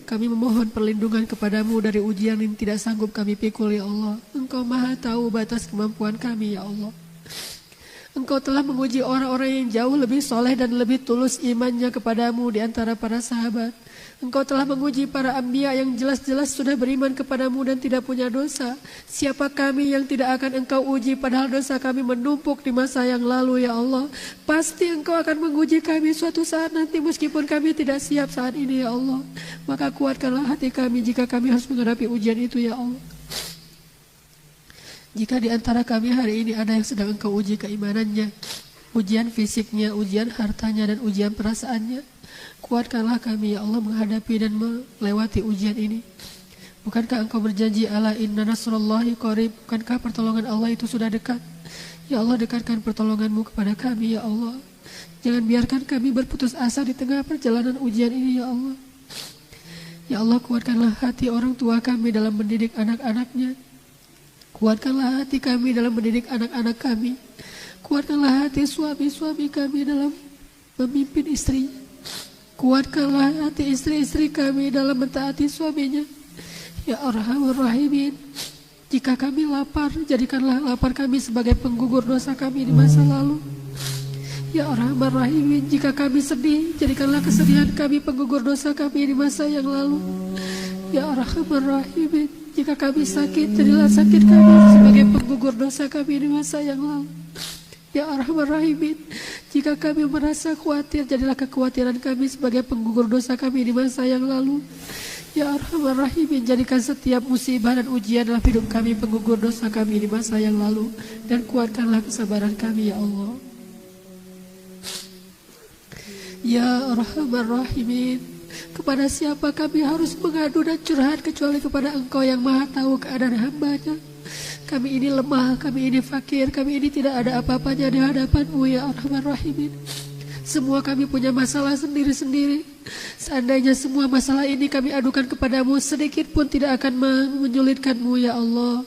Kami memohon perlindungan kepada-Mu dari ujian yang tidak sanggup kami pikul ya Allah. Engkau maha tahu batas kemampuan kami ya Allah. Engkau telah menguji orang-orang yang jauh lebih soleh dan lebih tulus imannya kepada-Mu di antara para sahabat. Engkau telah menguji para anbiya yang jelas-jelas sudah beriman kepada-Mu dan tidak punya dosa. Siapa kami yang tidak akan Engkau uji padahal dosa kami menumpuk di masa yang lalu ya Allah. Pasti Engkau akan menguji kami suatu saat nanti meskipun kami tidak siap saat ini ya Allah. Maka kuatkanlah hati kami jika kami harus menghadapi ujian itu ya Allah. Jika di antara kami hari ini ada yang sedang Engkau uji keimanannya, ujian fisiknya, ujian hartanya dan ujian perasaannya, kuatkanlah kami ya Allah menghadapi dan melewati ujian ini. Bukankah Engkau berjanji ala inna nasrullahi qarib? Bukankah pertolongan Allah itu sudah dekat? Ya Allah, dekatkan pertolongan-Mu kepada kami ya Allah. Jangan biarkan kami berputus asa di tengah perjalanan ujian ini ya Allah. Ya Allah, kuatkanlah hati orang tua kami dalam mendidik anak-anaknya. Kuatkanlah hati kami dalam mendidik anak-anak kami. Kuatkanlah hati suami-suami kami dalam memimpin istrinya. Kuatkanlah hati istri-istri kami dalam mentaati suaminya. Ya Arhamar Rahimin, jika kami lapar, jadikanlah lapar kami sebagai penggugur dosa kami di masa lalu. Ya Arhamar Rahimin, jika kami sedih, jadikanlah kesedihan kami penggugur dosa kami di masa yang lalu. Ya Arhamar Rahimin, jika kami sakit, jadilah sakit kami sebagai penggugur dosa kami di masa yang lalu. Ya Arhamar Rahimin, jika kami merasa khawatir, jadilah kekhawatiran kami sebagai penggugur dosa kami di masa yang lalu. Ya Arhamar Rahimin, jadikan setiap musibah dan ujian dalam hidup kami penggugur dosa kami di masa yang lalu, dan kuatkanlah kesabaran kami ya Allah. Ya Arhamar Rahimin, kepada siapa kami harus mengadu dan curhat kecuali kepada Engkau yang Maha Tahu keadaan hamba-Nya. Kami ini lemah, kami ini fakir, kami ini tidak ada apa-apanya di hadapan-Mu ya Arhamar Rahimin. Semua kami punya masalah sendiri-sendiri. Seandainya semua masalah ini kami adukan kepadamu, sedikit pun tidak akan menyulitkanmu ya Allah.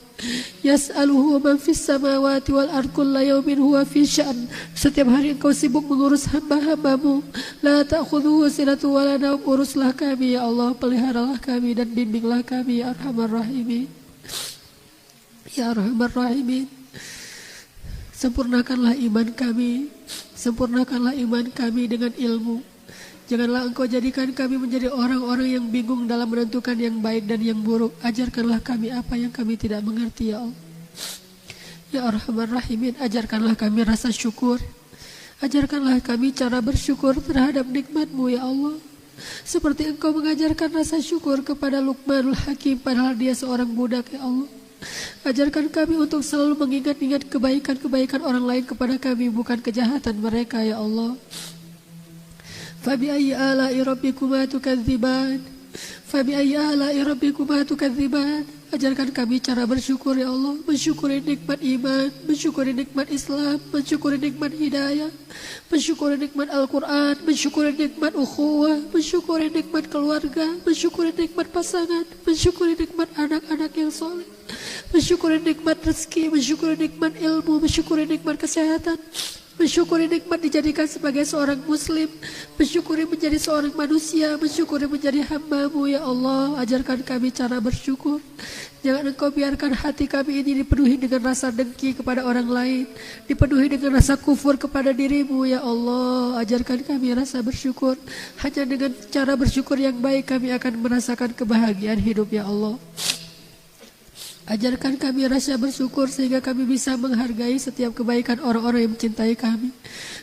Yas'aluhu man fis samawati wal ardh kulla yawmin huwa fi sya'n. Setiap hari Engkau sibuk mengurus hamba-hambamu. La ta'khudhuhu sinatun wa la nawm. Uruslah kami ya Allah, peliharalah kami dan bimbinglah kami ya Arhamar Rahimin. Ya Arhamar Rahimin, sempurnakanlah iman kami, sempurnakanlah iman kami dengan ilmu. Janganlah Engkau jadikan kami menjadi orang-orang yang bingung dalam menentukan yang baik dan yang buruk. Ajarkanlah kami apa yang kami tidak mengerti ya Allah. Ya Arhamar Rahimin, ajarkanlah kami rasa syukur. Ajarkanlah kami cara bersyukur terhadap nikmat-Mu ya Allah. Seperti Engkau mengajarkan rasa syukur kepada Luqmanul Hakim padahal dia seorang budak ya Allah. Ajarkan kami untuk selalu mengingat-ingat kebaikan-kebaikan orang lain kepada kami, bukan kejahatan mereka ya Allah. Fabi'ayyi ala'i rabbikuma tukadziban, fabi'ayyi ala'i rabbikuma tukadziban. Ajarkan kami cara bersyukur ya Allah, mensyukuri nikmat iman, mensyukuri nikmat Islam, mensyukuri nikmat hidayah, mensyukuri nikmat Al-Quran, mensyukuri nikmat ukhuwah, mensyukuri nikmat keluarga, mensyukuri nikmat pasangan, mensyukuri nikmat anak-anak yang soleh, mensyukuri nikmat rezeki, mensyukuri nikmat ilmu, mensyukuri nikmat kesehatan, mensyukuri nikmat dijadikan sebagai seorang muslim, mensyukuri menjadi seorang manusia, mensyukuri menjadi hamba-Mu ya Allah. Ajarkan kami cara bersyukur. Jangan Engkau biarkan hati kami ini dipenuhi dengan rasa dengki kepada orang lain, dipenuhi dengan rasa kufur kepada diri-Mu ya Allah. Ajarkan kami rasa bersyukur. Hanya dengan cara bersyukur yang baik kami akan merasakan kebahagiaan hidup ya Allah. Ajarkan kami rasa bersyukur sehingga kami bisa menghargai setiap kebaikan orang-orang yang mencintai kami.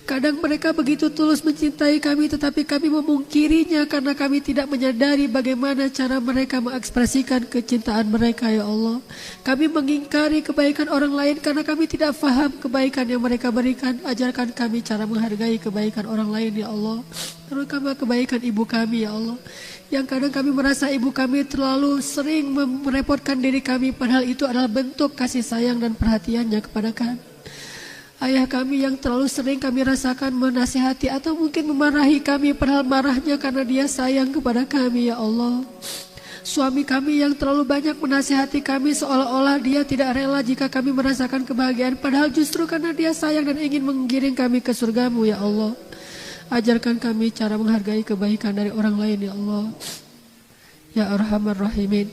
Kadang mereka begitu tulus mencintai kami, tetapi kami memungkirinya karena kami tidak menyadari bagaimana cara mereka mengekspresikan kecintaan mereka ya Allah. Kami mengingkari kebaikan orang lain karena kami tidak faham kebaikan yang mereka berikan. Ajarkan kami cara menghargai kebaikan orang lain ya Allah, terutama kebaikan ibu kami ya Allah, yang kadang kami merasa ibu kami terlalu sering merepotkan diri kami, padahal itu adalah bentuk kasih sayang dan perhatiannya kepada kami. Ayah kami yang terlalu sering kami rasakan menasihati atau mungkin memarahi kami, padahal marahnya karena dia sayang kepada kami ya Allah. Suami kami yang terlalu banyak menasihati kami seolah-olah dia tidak rela jika kami merasakan kebahagiaan, padahal justru karena dia sayang dan ingin menggiring kami ke surga-Mu ya Allah. Ajarkan kami cara menghargai kebaikan dari orang lain ya Allah. Ya Arhamar Rahimin,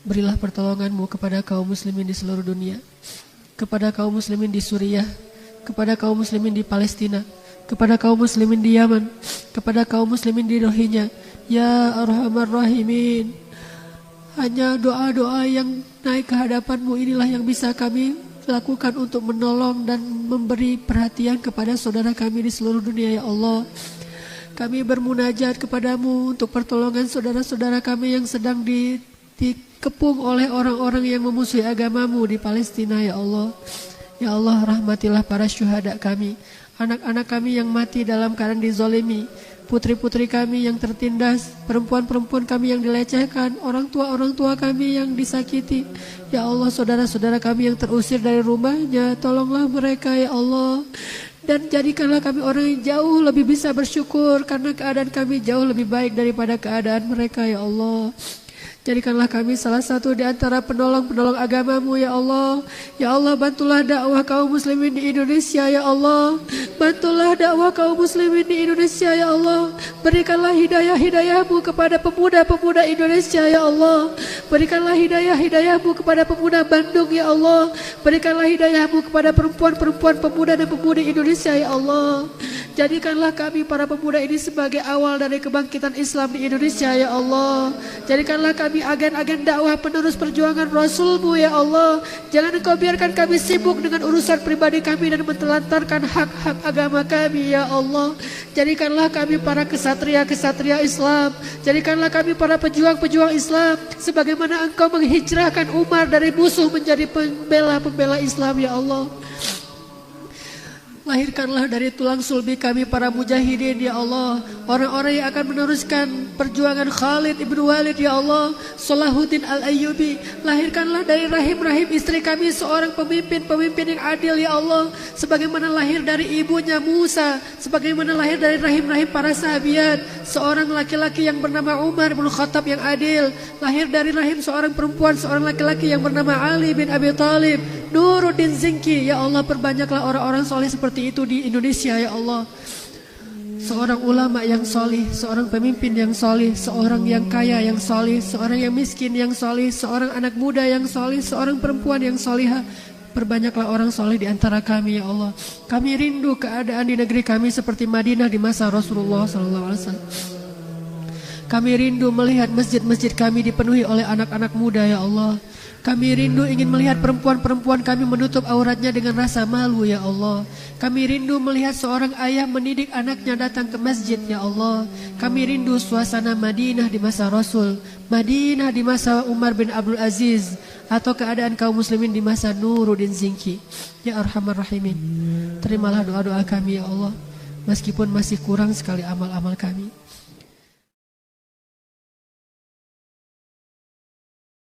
berilah pertolongan-Mu kepada kaum muslimin di seluruh dunia, kepada kaum muslimin di Suriah, kepada kaum muslimin di Palestina, kepada kaum muslimin di Yaman, kepada kaum muslimin di Rohingya. Ya Arhamar Rahimin, hanya doa-doa yang naik ke hadapan-Mu inilah yang bisa kami lakukan untuk menolong dan memberi perhatian kepada saudara kami di seluruh dunia ya Allah. Kami bermunajat kepadamu untuk pertolongan saudara-saudara kami yang sedang dikepung oleh orang-orang yang memusuhi agamamu di Palestina ya Allah. Ya Allah, rahmatilah para syuhada kami, anak-anak kami yang mati dalam keadaan dizolimi, putri-putri kami yang tertindas, perempuan-perempuan kami yang dilecehkan, orang tua kami yang disakiti. Ya Allah, saudara-saudara kami yang terusir dari rumahnya, tolonglah mereka ya Allah. Dan jadikanlah kami orang yang jauh lebih bisa bersyukur karena keadaan kami jauh lebih baik daripada keadaan mereka ya Allah. Jadikanlah kami salah satu di antara penolong-penolong agama-Mu ya Allah. Ya Allah, bantulah dakwah kaum muslimin di Indonesia ya Allah. Bantulah dakwah kaum muslimin di Indonesia ya Allah. Berikanlah hidayah-hidayah-Mu kepada pemuda-pemuda Indonesia ya Allah. Berikanlah hidayah-hidayah-Mu kepada pemuda Bandung ya Allah. Berikanlah hidayah-Mu kepada perempuan-perempuan, pemuda dan pemudi Indonesia ya Allah. Jadikanlah kami para pemuda ini sebagai awal dari kebangkitan Islam di Indonesia ya Allah. Jadikanlah kami agen-agen dakwah penerus perjuangan Rasul-Mu ya Allah. Jangan Engkau biarkan kami sibuk dengan urusan pribadi kami dan mentelantarkan hak-hak agama kami ya Allah. Jadikanlah kami para kesatria-kesatria Islam. Jadikanlah kami para pejuang-pejuang Islam. Sebagaimana Engkau menghijrahkan Umar dari musuh menjadi pembela-pembela Islam ya Allah. Lahirkanlah dari tulang sulbi kami para mujahidin ya Allah, orang-orang yang akan meneruskan perjuangan Khalid ibn Walid ya Allah, Salahuddin al-Ayyubi. Lahirkanlah dari rahim-rahim istri kami seorang pemimpin-pemimpin yang adil ya Allah, sebagaimana lahir dari ibunya Musa, sebagaimana lahir dari rahim-rahim para sahabiat, seorang laki-laki yang bernama Umar bin Khattab yang adil, lahir dari rahim seorang perempuan, seorang laki-laki yang bernama Ali bin Abi Thalib, Nuruddin Zinki. Ya Allah, perbanyaklah orang-orang soleh seperti itu di Indonesia ya Allah. Seorang ulama yang soleh, seorang pemimpin yang soleh, seorang yang kaya yang soleh, seorang yang miskin yang soleh, seorang anak muda yang soleh, seorang perempuan yang solehah. Perbanyaklah orang soleh di antara kami ya Allah. Kami rindu keadaan di negeri kami seperti Madinah di masa Rasulullah SAW. Kami rindu melihat masjid-masjid kami dipenuhi oleh anak-anak muda ya Allah. Kami rindu ingin melihat perempuan-perempuan kami menutup auratnya dengan rasa malu ya Allah. Kami rindu melihat seorang ayah mendidik anaknya datang ke masjid ya Allah. Kami rindu suasana Madinah di masa Rasul, Madinah di masa Umar bin Abdul Aziz, atau keadaan kaum muslimin di masa Nuruddin Zinki. Ya Arhamar Rahimin, terimalah doa-doa kami ya Allah, meskipun masih kurang sekali amal-amal kami.